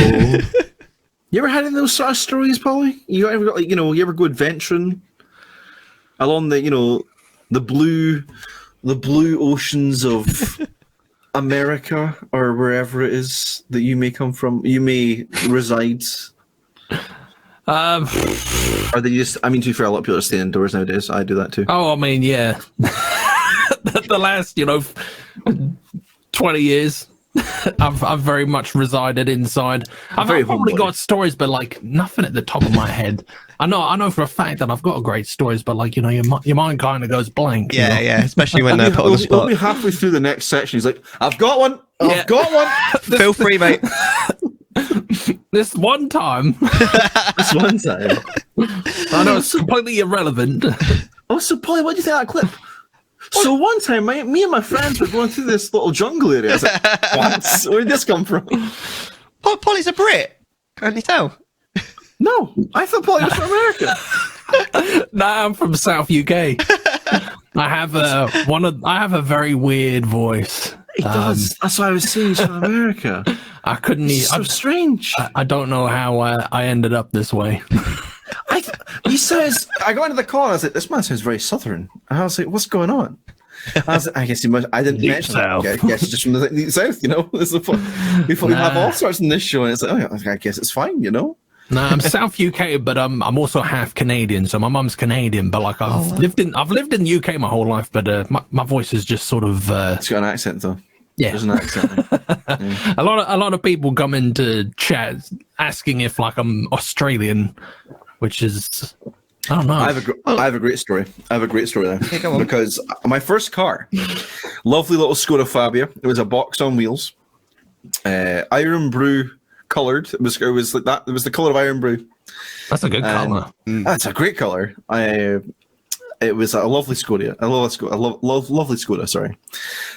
You ever had any of those sort of stories, Polly? You ever got like you ever go adventuring along the the blue oceans of America or wherever it is that you may come from? You may reside. Or they just? I mean, to be fair, a lot of people are staying indoors nowadays. I do that too. Oh, I mean, yeah. The last 20 years. I've very much resided inside. I've probably got stories, but like nothing at the top of my head. I know for a fact that I've got great stories, but like your mind kind of goes blank. Yeah, especially when they're put on the spot. We'll be halfway through the next section. He's like, "I've got one. I've got one. Feel free, mate." This one time. This one time. I know it's completely irrelevant. Oh, so Polly, what do you think of that clip? So one time, me and my friends were going through this little jungle area. I was like, what? Where did this come from? Polly's a Brit. Can't you tell? No, I thought Polly was from America. No, I'm from South UK. I have a very weird voice. He does. That's why I was saying he's from America. I couldn't. It's so strange. I don't know how I ended up this way. He says, I got into the car and I was like, this man sounds very southern. And I was like, what's going on? I was like, I guess I didn't mention South. that. I guess it's just from the deep south, This is we have all sorts in this show, and it's like, oh, I guess it's fine, No, I'm South UK, but I'm also half Canadian, so my mum's Canadian. But like I've lived in the UK my whole life, but my voice is just sort of. It's got an accent though. Yeah, there's an accent. Yeah. A lot of people come into chat asking if like I'm Australian, which is. I don't know. I have a great story. There. Yeah, because my first car, lovely little Skoda Fabia. It was a box on wheels, Iron Brew colored. It was like that. It was the color of Iron Brew. That's a good color. That's a great color. It was a lovely Skoda. Lovely Skoda. Sorry,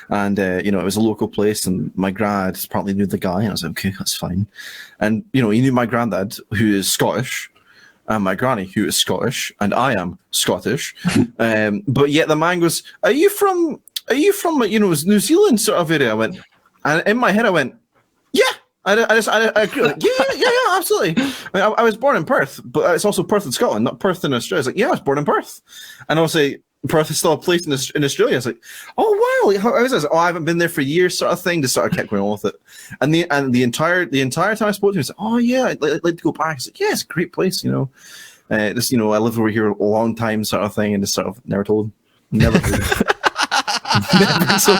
and it was a local place, and my grad apparently knew the guy, and I was like, okay, that's fine. And he knew my granddad, who is Scottish. And my granny, who is Scottish, and I am Scottish, but yet the man goes, "Are you from New Zealand sort of area?" I went, and in my head I went, "Yeah." I agree. Like, yeah, absolutely. I was born in Perth, but it's also Perth in Scotland, not Perth in Australia. I was like, yeah, I was born in Perth, and I was like, Perth is still a place in Australia. I was like, oh wow, how is this? Oh, I haven't been there for years, sort of thing. Just sort of kept going on with it, and the entire time I spoke to him, I said, oh yeah, I'd like to go back. I was like, yeah, it's a great place, I lived over here a long time, sort of thing, and just sort of never told him, never told him. Never told.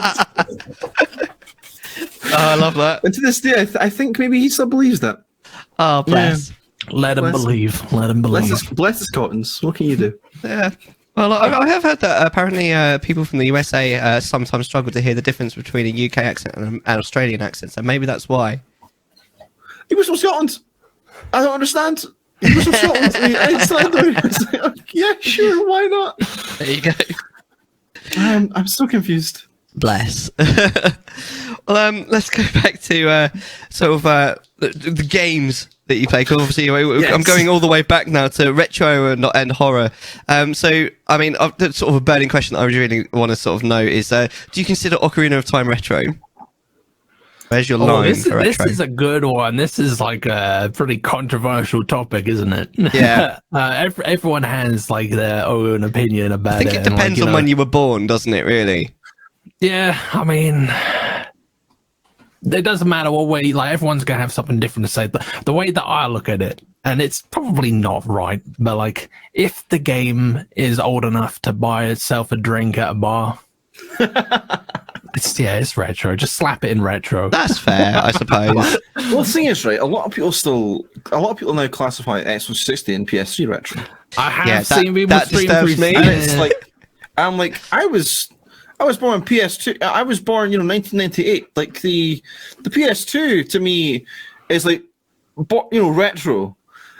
I love that. And to this day, I think maybe he still believes that. Oh, bless. Yeah. Let him believe. Bless his cottons. What can you do? Yeah. Well, I have heard that apparently people from the USA sometimes struggle to hear the difference between a UK accent and an Australian accent, so maybe that's why. He was from Scotland. I don't understand. He was from Scotland. Yeah, sure, why not? There you go. I'm so confused. Bless. Well, let's go back to the games that you play. 'Cause obviously, Yes. I'm going all the way back now to retro and horror. So, I mean, the sort of a burning question that I really want to sort of know is, do you consider Ocarina of Time retro? Where's your line this for retro? is a good one. This is like a pretty controversial topic, isn't it? Yeah. Everyone has like their own opinion about it. I think it depends on when you were born, doesn't it, really? Yeah, I mean, it doesn't matter what way, like, everyone's going to have something different to say. The way that I look at it, and it's probably not right, but like, if the game is old enough to buy itself a drink at a bar, it's retro. Just slap it in retro. That's fair, I suppose. Well, the thing is, right, a lot of people now classify Xbox 360 and PS3 retro. I have seen people that stream disturbs me. And it's like, I was born on PS2. I was born, 1998. Like the PS2 to me is like, retro.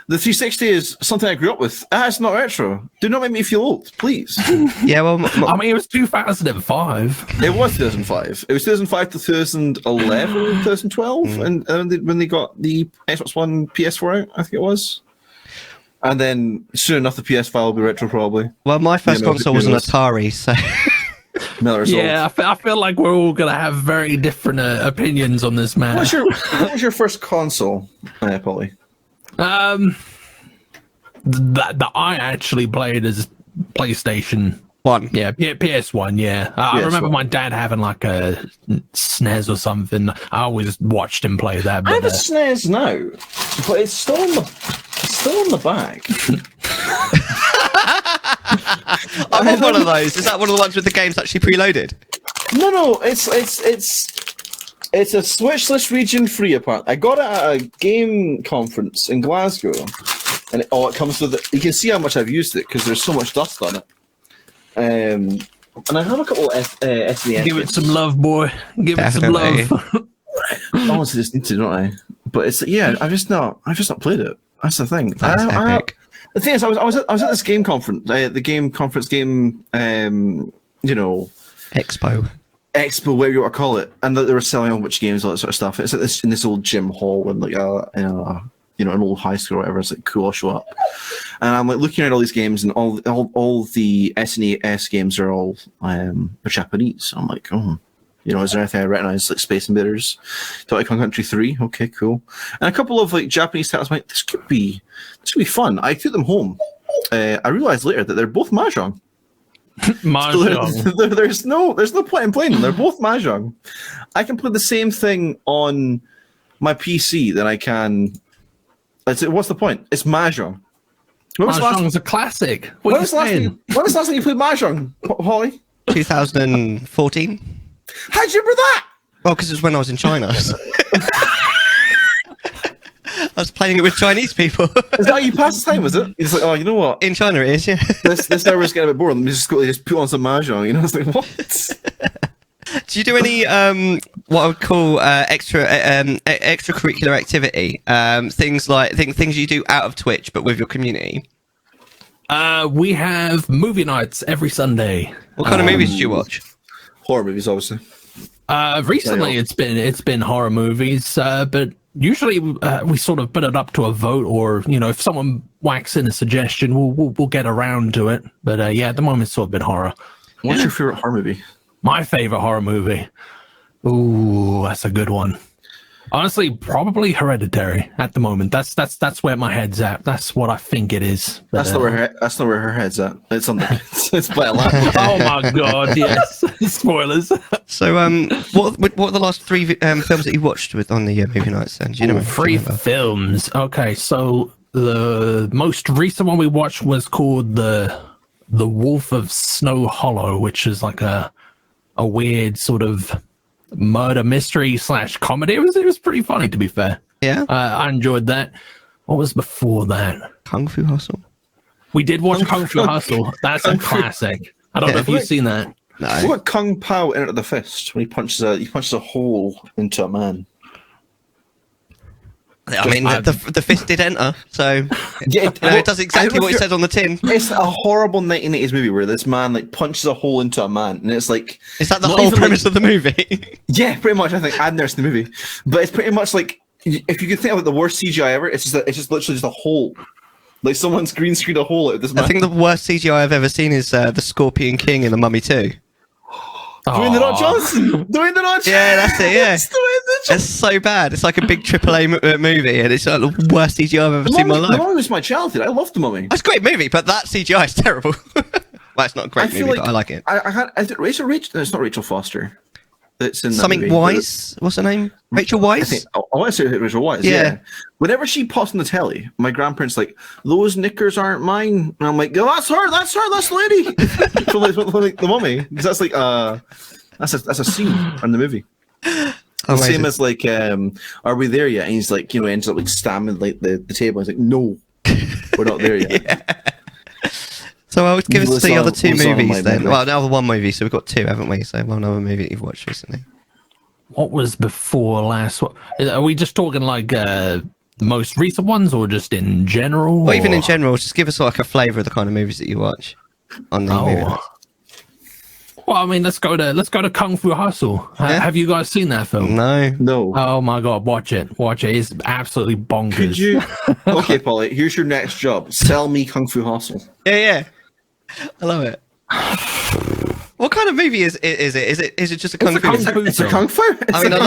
The 360 is something I grew up with. It's not retro. Do not make me feel old, please. Yeah, well, I mean, it was 2005. It was 2005. It was 2005 to 2011, 2012, and when they got the Xbox One PS4 out, I think it was. And then soon enough, the PS5 will be retro, probably. well, my first console was an Atari, so. Mellar Yeah, I feel like we're all going to have very different opinions on this matter. What was your first console, Polly? That I actually played as PlayStation 1. Yeah, PS1. Yeah, I remember PS1. my dad having like a SNES or something. I always watched him play that. I But, have a SNES now, but it's still on the back. I want one of those. Is that one of the ones with the games actually preloaded? No, it's a Switchless region free apart. I got it at a game conference in Glasgow, and it comes with it. You can see how much I've used it because there's so much dust on it. And I have a couple of SNES. give it some love, boy. Give Definitely. it some love. I honestly just need to, don't I? But it's I've just not played it. That's the thing. That's epic. The thing is, I was at this game conference, the game conference game, Expo. expo, whatever you want to call it, and they were selling a bunch of games, all that sort of stuff. It's like this in this old gym hall, and like an old high school or whatever. It's like cool. I'll show up, and I'm like looking at all these games, and all the SNES games are all are Japanese. I'm like, oh, is there anything I recognize, like Space Invaders, Donkey Kong Country 3? Okay, cool. And a couple of like Japanese titles. I'm like, this could be fun. I took them home. I realized later that they're both mahjong. Mahjong. There's no point in playing them. They're both mahjong. I can play the same thing on my PC that I can. What's the point? It's mahjong. Mahjong's a classic. When was the last time you played mahjong, Holly? 2014. How'd you remember that? Well, because it was when I was in China. I was playing it with Chinese people. Is that how you pass the time? Was it? It's like, oh, you know what? In China, it is, yeah. This server's getting a bit bored. Let me just put on some mahjong. It's like, what? Do you do any what I would call extracurricular activity? Things you do out of Twitch, but with your community. We have movie nights every Sunday. What kind of movies do you watch? Horror movies, obviously. Recently, it's been horror movies, but usually we sort of put it up to a vote, or if someone whacks in a suggestion, we'll get around to it. But at the moment, it's sort of been horror. What's your favorite horror movie? My favorite horror movie. Ooh, that's a good one. Honestly, probably Hereditary at the moment. That's where my head's at. That's what I think it is. But, That's not where her head's at. It's on it's by a lot. oh my god! Yes, spoilers. So, what are the last 3 films that you watched on the movie nights? Then do you know? 3 films. Okay, so the most recent one we watched was called the Wolf of Snow Hollow, which is like a weird sort of murder mystery / comedy. It was pretty funny, to be fair. Yeah, I enjoyed that. What was before that? Kung Fu Hustle. We did watch Kung Fu Hustle. That's a classic. I don't know if you've seen that. No. What about Kung Pao Enter the Fist when he punches a hole into a man? I mean, the fist did enter, so Yeah, it does exactly what it says on the tin. It's a horrible 1980s movie where this man like punches a hole into a man, and it's like Is that the whole premise of the movie? yeah, pretty much. I think I've never seen the movie, but it's pretty much like if you could think of the worst CGI ever, it's just literally just a hole, like someone's green screened a hole out of this man. I think the worst CGI I've ever seen is the Scorpion King in The Mummy 2. Dwayne The Rock Johnson. Dwayne The Rock. Yeah, that's it. Yeah, It's Dwayne The Johnson. it's so bad. It's like a big AAA movie, and it's like the worst CGI I've ever seen in my The life. Mummy was my childhood. I loved The Mummy. It's a great movie, but that CGI is terrible. Well, it's not a great feel movie, but I like it. Is it Rachel? No, it's not Rachel Foster. That's in that Something movie. Wise. What's her name? Rachel I Weisz. think I want to say Rachel Wise. Yeah. Yeah. Whenever she pops on the telly, my grandparents like, those knickers aren't mine, and I'm like, oh, that's her, that's the lady from like The Mummy, because that's like that's a scene from the movie. The same as like, are we there yet? And he's like, ends up like stamming like the table. He's like, no, we're not there yet. Yeah. So I would give us the other two what's on my movies then. memory? Well, another one movie, so we've got two, haven't we? So one other movie that you've watched recently. What was before last? Are we just talking like the most recent ones, or just in general? Or even in general, just give us like a flavour of the kind of movies that you watch on the movie nights. Well, I mean, let's go to Kung Fu Hustle. Yeah. Have you guys seen that film? No. Oh my god, watch it! It's absolutely bonkers. Could you? Okay, Polly. Here's your next job. Sell me Kung Fu Hustle. Yeah. I love it. What kind of movie is it? Is it just a kung fu? It's a Kung Fu. I mean, I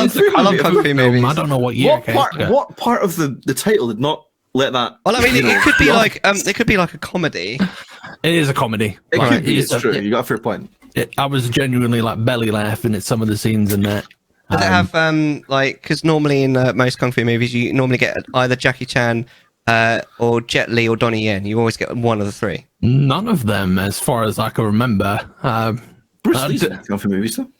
love kung fu movies. I don't know what year. What part of the title did not let that? Well, I mean, it could be like it could be like a comedy. It is a comedy. It could be. It's It's true. You got a fair point. I was genuinely like belly laughing at some of the scenes in that. Does it have like, because normally in most kung fu movies you normally get either Jackie Chan or Jet Li or Donnie Yen. You always get one of the three. None of them, as far as I can remember. Bruce Lee's in Kung Fu movies, though.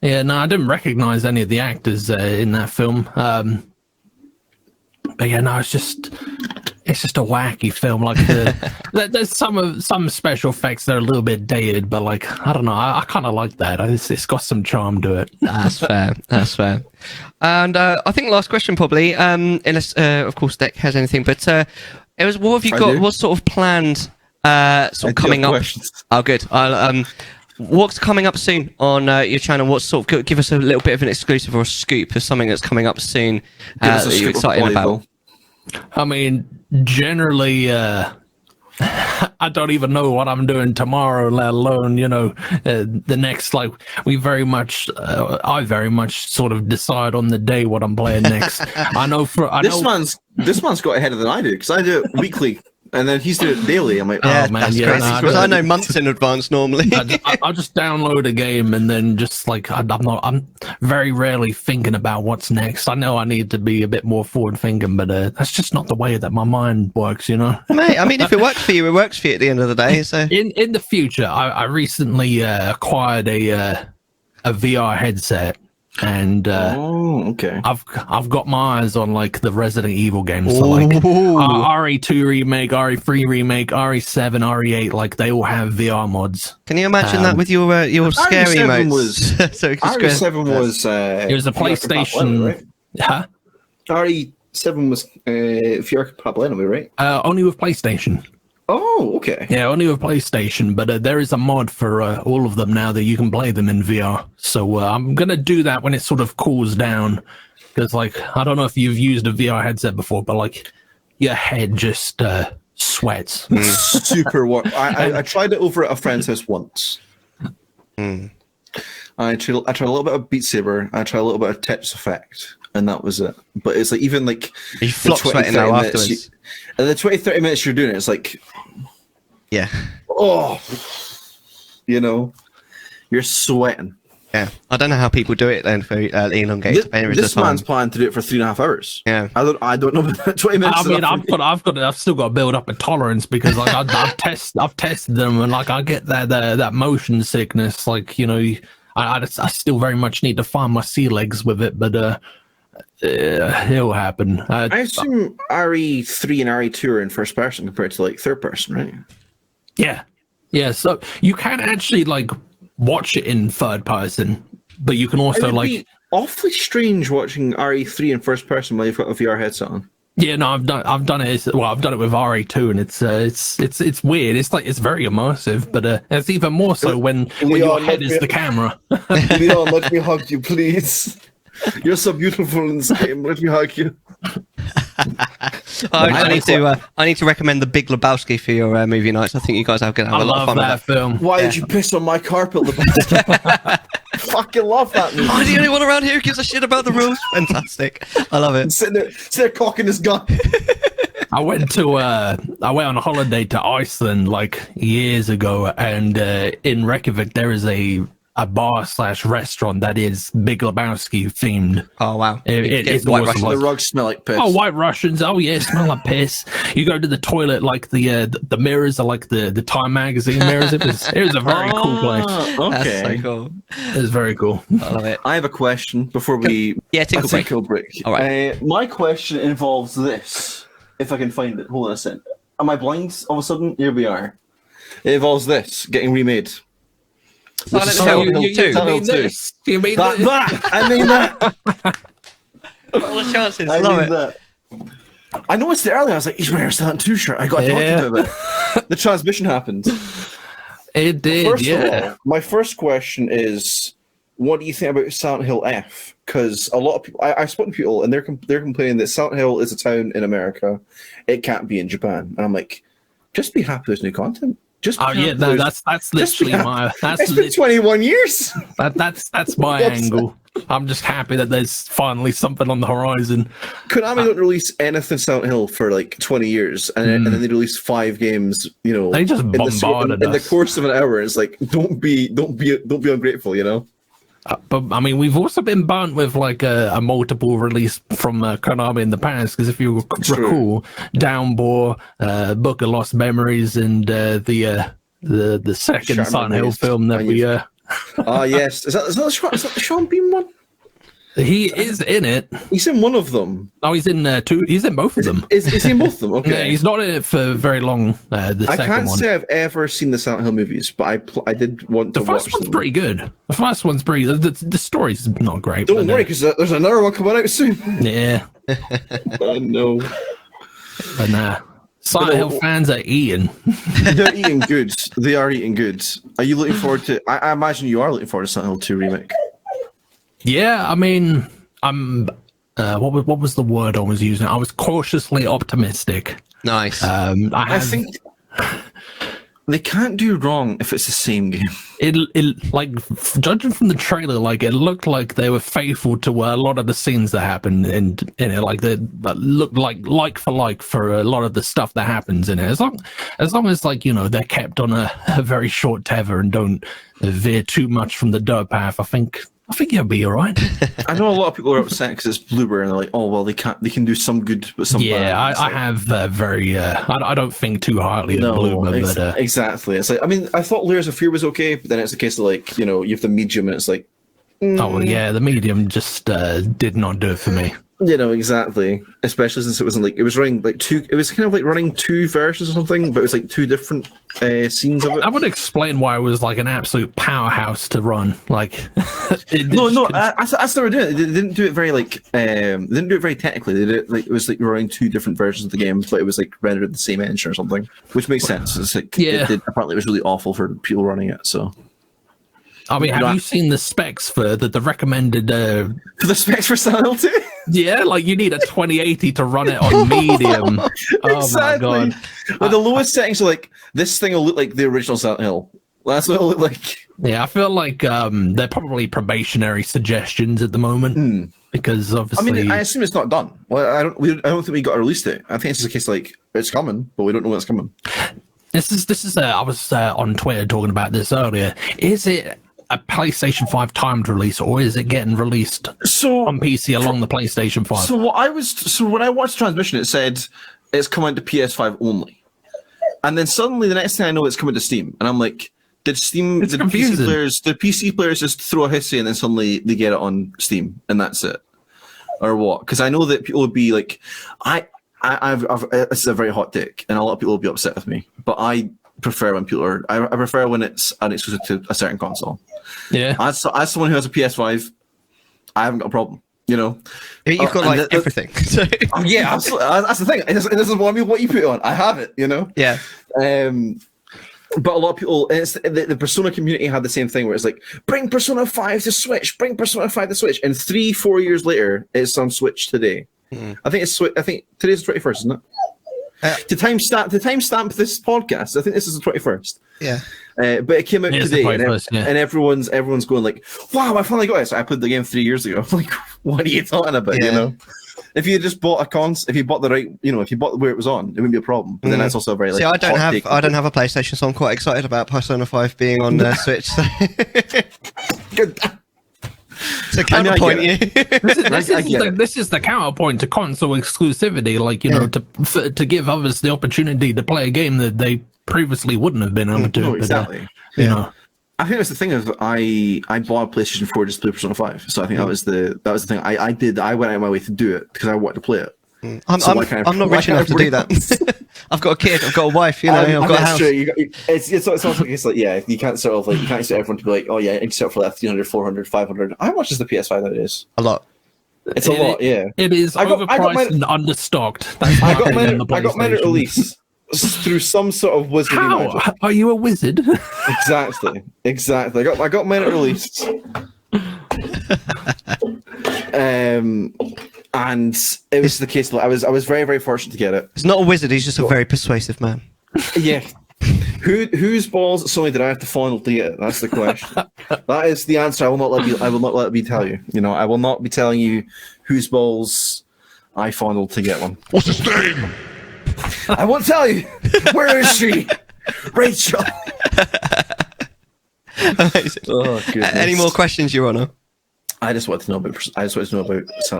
Yeah, no, I didn't recognize any of the actors in that film. But yeah, no, it's just a wacky film. Like there's some special effects that are a little bit dated, but like I don't know, I kind of like that. It's got some charm to it. That's fair. And I think last question probably, unless of course Deck has anything, but it was, what have you got? What's sort of planned? Sort of coming up. Questions. Oh, good. What's coming up soon on your channel? What sort of, give us a little bit of an exclusive or a scoop of something that's coming up soon that you're excited about? I mean, generally, I don't even know what I'm doing tomorrow, let alone, the next, like, I very much sort of decide on the day what I'm playing next. This man's got ahead of than I do, because I do it weekly. And then he's doing it daily. I'm like, yeah, man, that's crazy. Because I know months in advance normally. I'll just download a game and then just like I'm very rarely thinking about what's next. I know I need to be a bit more forward thinking, but that's just not the way that my mind works, Mate, I mean, if it works for you, it works for you at the end of the day. So in the future, I recently acquired a VR headset. And okay. I've got my eyes on like the Resident Evil games, so like RE2 remake, RE3 remake, RE7, RE8, like they all have VR mods. Can you imagine that with your scary RE7 modes? So RE7 was it was a PlayStation, right? Huh? RE7 was VR compatible anyway, right? Only with PlayStation. Oh, okay. Yeah, only with PlayStation, but there is a mod for all of them now that you can play them in VR. So I'm going to do that when it sort of cools down. Because, like, I don't know if you've used a VR headset before, but, like, your head just sweats. Super warm. I tried it over at a friend's house once. I tried a little bit of Beat Saber. I tried a little bit of Tetris Effect. And that was it. But it's like, even like... You flop sweating now afterwards. And the 20-30 minutes you're doing it, it's like... Yeah. Oh, you're sweating. Yeah, I don't know how people do it then for elongated periods this of time. man's planning to do it for 3.5 hours. Yeah, I don't know about 20 minutes. I mean, I've still got to build up a tolerance because like I've tested them and like I get that motion sickness. Like I still very much need to find my sea legs with it, but It'll happen. I assume RE3 and RE2 are in first person compared to like third person, right? Yeah. So you can actually like watch it in third person, but you can also It would like. be awfully strange watching RE3 in first person while you've got a VR headset on. Yeah, no, I've done it. Well, I've done it with RE2, and it's weird. It's like it's very immersive, but it's even more so when your head is the camera. Leon, let me hug you, please. You're so beautiful in this game. Let me hug you. I need to recommend The Big Lebowski for your movie nights. I think you guys are going to have a lot of fun with that film. Why did you piss on my carpet, Lebowski? Fucking love that movie. I'm the only one around here who gives a shit about the rules. Fantastic. I love it. Sitting there cocking his gun. I went on a holiday to Iceland like years ago, and in Reykjavik there is a bar/restaurant that is Big Lebowski themed. Oh wow! It's White awesome. The rugs smell like piss. Oh, White Russians! Oh yeah, smell like piss. You go to the toilet, like the mirrors are like the Time magazine mirrors. It was a very cool place. Okay, that's so cool. It was very cool. I love it. I have a question before we tinkle break. All right. My question involves this. If I can find it, hold on a second. Am I blind? All of a sudden, here we are. It involves this getting remade. Silent Hill 2. You mean that? I mean that. All the chances. I love mean it. that. I noticed it earlier. I was like, he's wearing a Silent 2 shirt. I got talking about it. The transmission happened. It did, First of all, my first question is, what do you think about Silent Hill F? Because a lot of people, I've spoken to people, and they're complaining that Silent Hill is a town in America. It can't be in Japan. And I'm like, just be happy there's new content. Just that's literally my. It's been 21 years. That's my angle. I'm just happy that there's finally something on the horizon. Konami don't release anything Silent Hill for like 20 years, and then they release 5 games. You know, they just bombarded in the course of an hour. It's like don't be ungrateful. You know. But I mean, we've also been burnt with like a multiple release from Konami in the past. Because if you recall, Downbore, Book of Lost Memories, and the second Silent Hill film that we. Yes, is that the Sean Bean one? He is in it. He's in one of them. Oh, he's in two. He's in both of them. Is he in both of them? Okay. Yeah, he's not in it for very long. I can't say I've ever seen the Silent Hill movies, but I did want to watch them. The first one's pretty good. The first one's pretty. The story's not great. Don't worry, because there's another one coming out soon. Yeah. Oh no. But nah. Silent Hill fans are eating. They're eating good. They are eating good. Are you looking forward to? I imagine you are looking forward to Silent Hill 2 remake. Yeah, I mean, I'm. What was the word I was using? I was cautiously optimistic. Nice. I think they can't do wrong if it's the same game. It like judging from the trailer, like it looked like they were faithful to a lot of the scenes that happened in it. Like they looked like for a lot of the stuff that happens in it. As long as like they're kept on a very short tether and don't veer too much from the dirt path, I think you'll be all right. I know a lot of people are upset because it's Bluebird and they're like, oh well, they can do some good but some bad. Yeah, I have I don't think too highly of Bluebird. Exactly. It's like, I mean, I thought Layers of Fear was okay, but then it's a case of like, you have the medium and it's like oh yeah, the medium just did not do it for me. Exactly. Especially since it wasn't like it was running like two. It was kind of like running 2 versions or something, but it was like 2 different scenes of it. I would explain why it was like an absolute powerhouse to run. Like, that's what they were doing. They didn't do it very like. They didn't do it very technically. They did it like it was like running 2 different versions of the game, but it was like rendered the same engine or something, which makes sense. It's like apparently it was really awful for people running it. So. I mean, have you seen the specs for the recommended... For the specs for Silent Hill 2? Yeah, like you need a 2080 to run it on medium. Oh my god. Well, the lowest settings are like, this thing will look like the original Silent Hill. That's what it'll look like. Yeah, I feel like they're probably probationary suggestions at the moment. Because obviously... I mean, I assume it's not done. Well, I don't think we got a release date. I think it's just a case like, it's coming, but we don't know when it's coming. This is. I was on Twitter talking about this earlier. Is it a PlayStation 5 timed release, or is it getting released on PC along the PlayStation 5? So when I watched Transmission, it said it's coming to PS5 only, and then suddenly the next thing I know, it's coming to Steam, and I'm like, did PC players just throw a hissy and then suddenly they get it on Steam, and that's it? or what? Because I know that people would be like, I've this is a very hot take, and a lot of people will be upset with me, but I prefer when people are. I prefer when it's an exclusive to a certain console. Yeah. As someone who has a PS5, I haven't got a problem. You know, You've got like everything. So. Yeah, absolutely. That's the thing. It doesn't want me what you put on. I have it. You know. Yeah. But a lot of people, it's the Persona community had the same thing where it's like, bring Persona 5 to Switch, bring Persona 5 to Switch, and 3-4 years later, it's on Switch today. I think today's the 21st, isn't it? To timestamp this podcast, I think this is the 21st. Yeah. But it came out today, and everyone's going like, "Wow, I finally got it!" So I played the game 3 years ago. I'm like, what are you talking about? You know, if you just bought if you bought the right, if you bought where it was on, it wouldn't be a problem. But then that's also a very like. See, I don't have a PlayStation, so I'm quite excited about Persona 5 being on Switch. So. Good. So counterpoint you. This is the counterpoint to console exclusivity, like to give others the opportunity to play a game that they previously wouldn't have been able to. No, exactly. You know, I think that's the thing of I bought a PlayStation 4 just to play Persona 5, so I think that was the thing. I went out of my way to do it because I wanted to play it. I'm not rich enough to do that. I've got a kid, I've got a wife, I've got a house. It's like you can't sort of like you can't expect everyone to be like, oh yeah, you sell for like 300, 400, 500. How much is the PS5 nowadays? A lot. It's a lot, yeah. It is overpriced and understocked. I got mine at release through some sort of wizardry magic. How are you a wizard? Exactly. I got mine at release. And it was the case that I was very, very fortunate to get it. He's not a wizard, he's just a very persuasive man. Yeah. Whose balls Sony did I have to fondle to get it? That's the question. That is the answer. I will not let me tell you. I will not be telling you whose balls I fondled to get one. What's his name? I won't tell you. Where is she? Rachel. Oh, goodness. Any more questions, Your Honor? I just want to know about.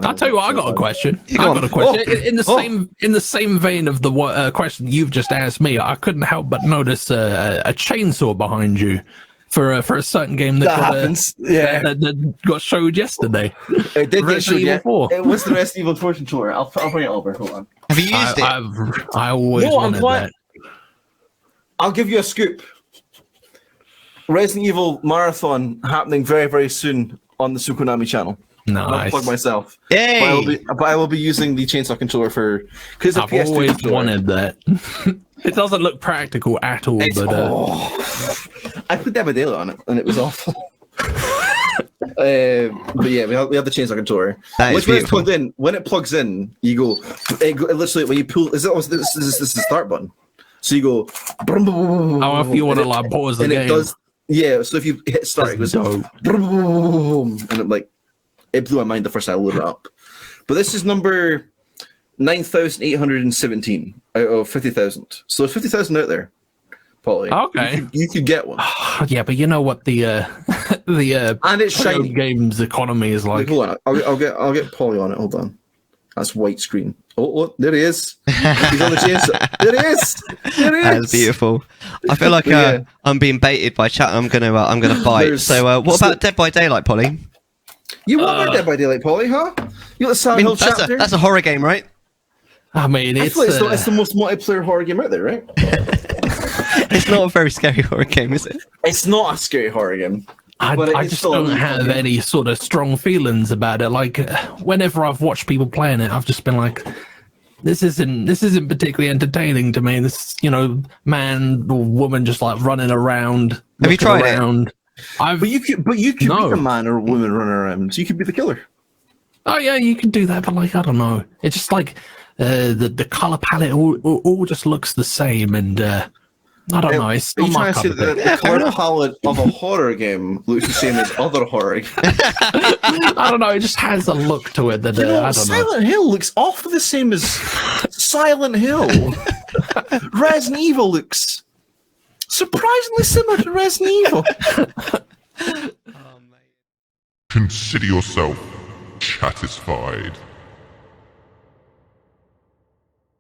I'll tell you what. I got a question. In the same vein of the question you've just asked me, I couldn't help but notice a chainsaw behind you for a certain game that happens. That got showed yesterday. It did get showed. It was the Resident Evil 4 controller. I'll bring it over. Hold on. Have you used it? I always wanted that. I'll give you a scoop. Resident Evil Marathon happening very, very soon on the Tsukunami channel. Nice. I'll plug myself. Hey! But I will be using the chainsaw controller because I've always wanted that. It doesn't look practical at all, I put Dead by Daylight on it and it was awful. But yeah, we have the chainsaw controller. Which when it's plugged in, when it plugs in, you go. It literally when you pull. This is the start button. So you go. How if you want to like pause the game? It does. Yeah. So if you hit start, it goes. And it blew my mind the first time I loaded it up. But this is number 9,817 out of 50,000. So there's 50,000 out there. Polly. Okay. You could get one. Yeah, but you know what the and it's shiny games economy is like. Hold on, I'll get Polly on it. Hold on. That's white screen. Oh, there he is. He's on the chainsaw. There he is. That's beautiful. I feel like I'm being baited by chat. I'm gonna bite. So what about Dead by Daylight, Polly? You want Dead by Daylight, Polly? Huh? You got the Silent Hill chapter. That's a horror game, right? I mean, it's the most multiplayer horror game out there, right? It's not a very scary horror game, is it? It's not a scary horror game. I just don't have any sort of strong feelings about it. Like, whenever I've watched people playing it, I've just been like, this isn't particularly entertaining to me. This, man or woman just like running around. Have you tried it? But you could be the man or woman running around. So you could be the killer. Oh yeah, you can do that, but like I don't know. It's just like the color palette all just looks the same, and I don't know. It's not my cup of tea. The color palette of a horror game looks the same as other horror games. I don't know. It just has a look to it that I don't know. Silent Hill looks awfully the same as Silent Hill. Resident Evil looks surprisingly similar to Resident Evil. Consider yourself Chattisfied.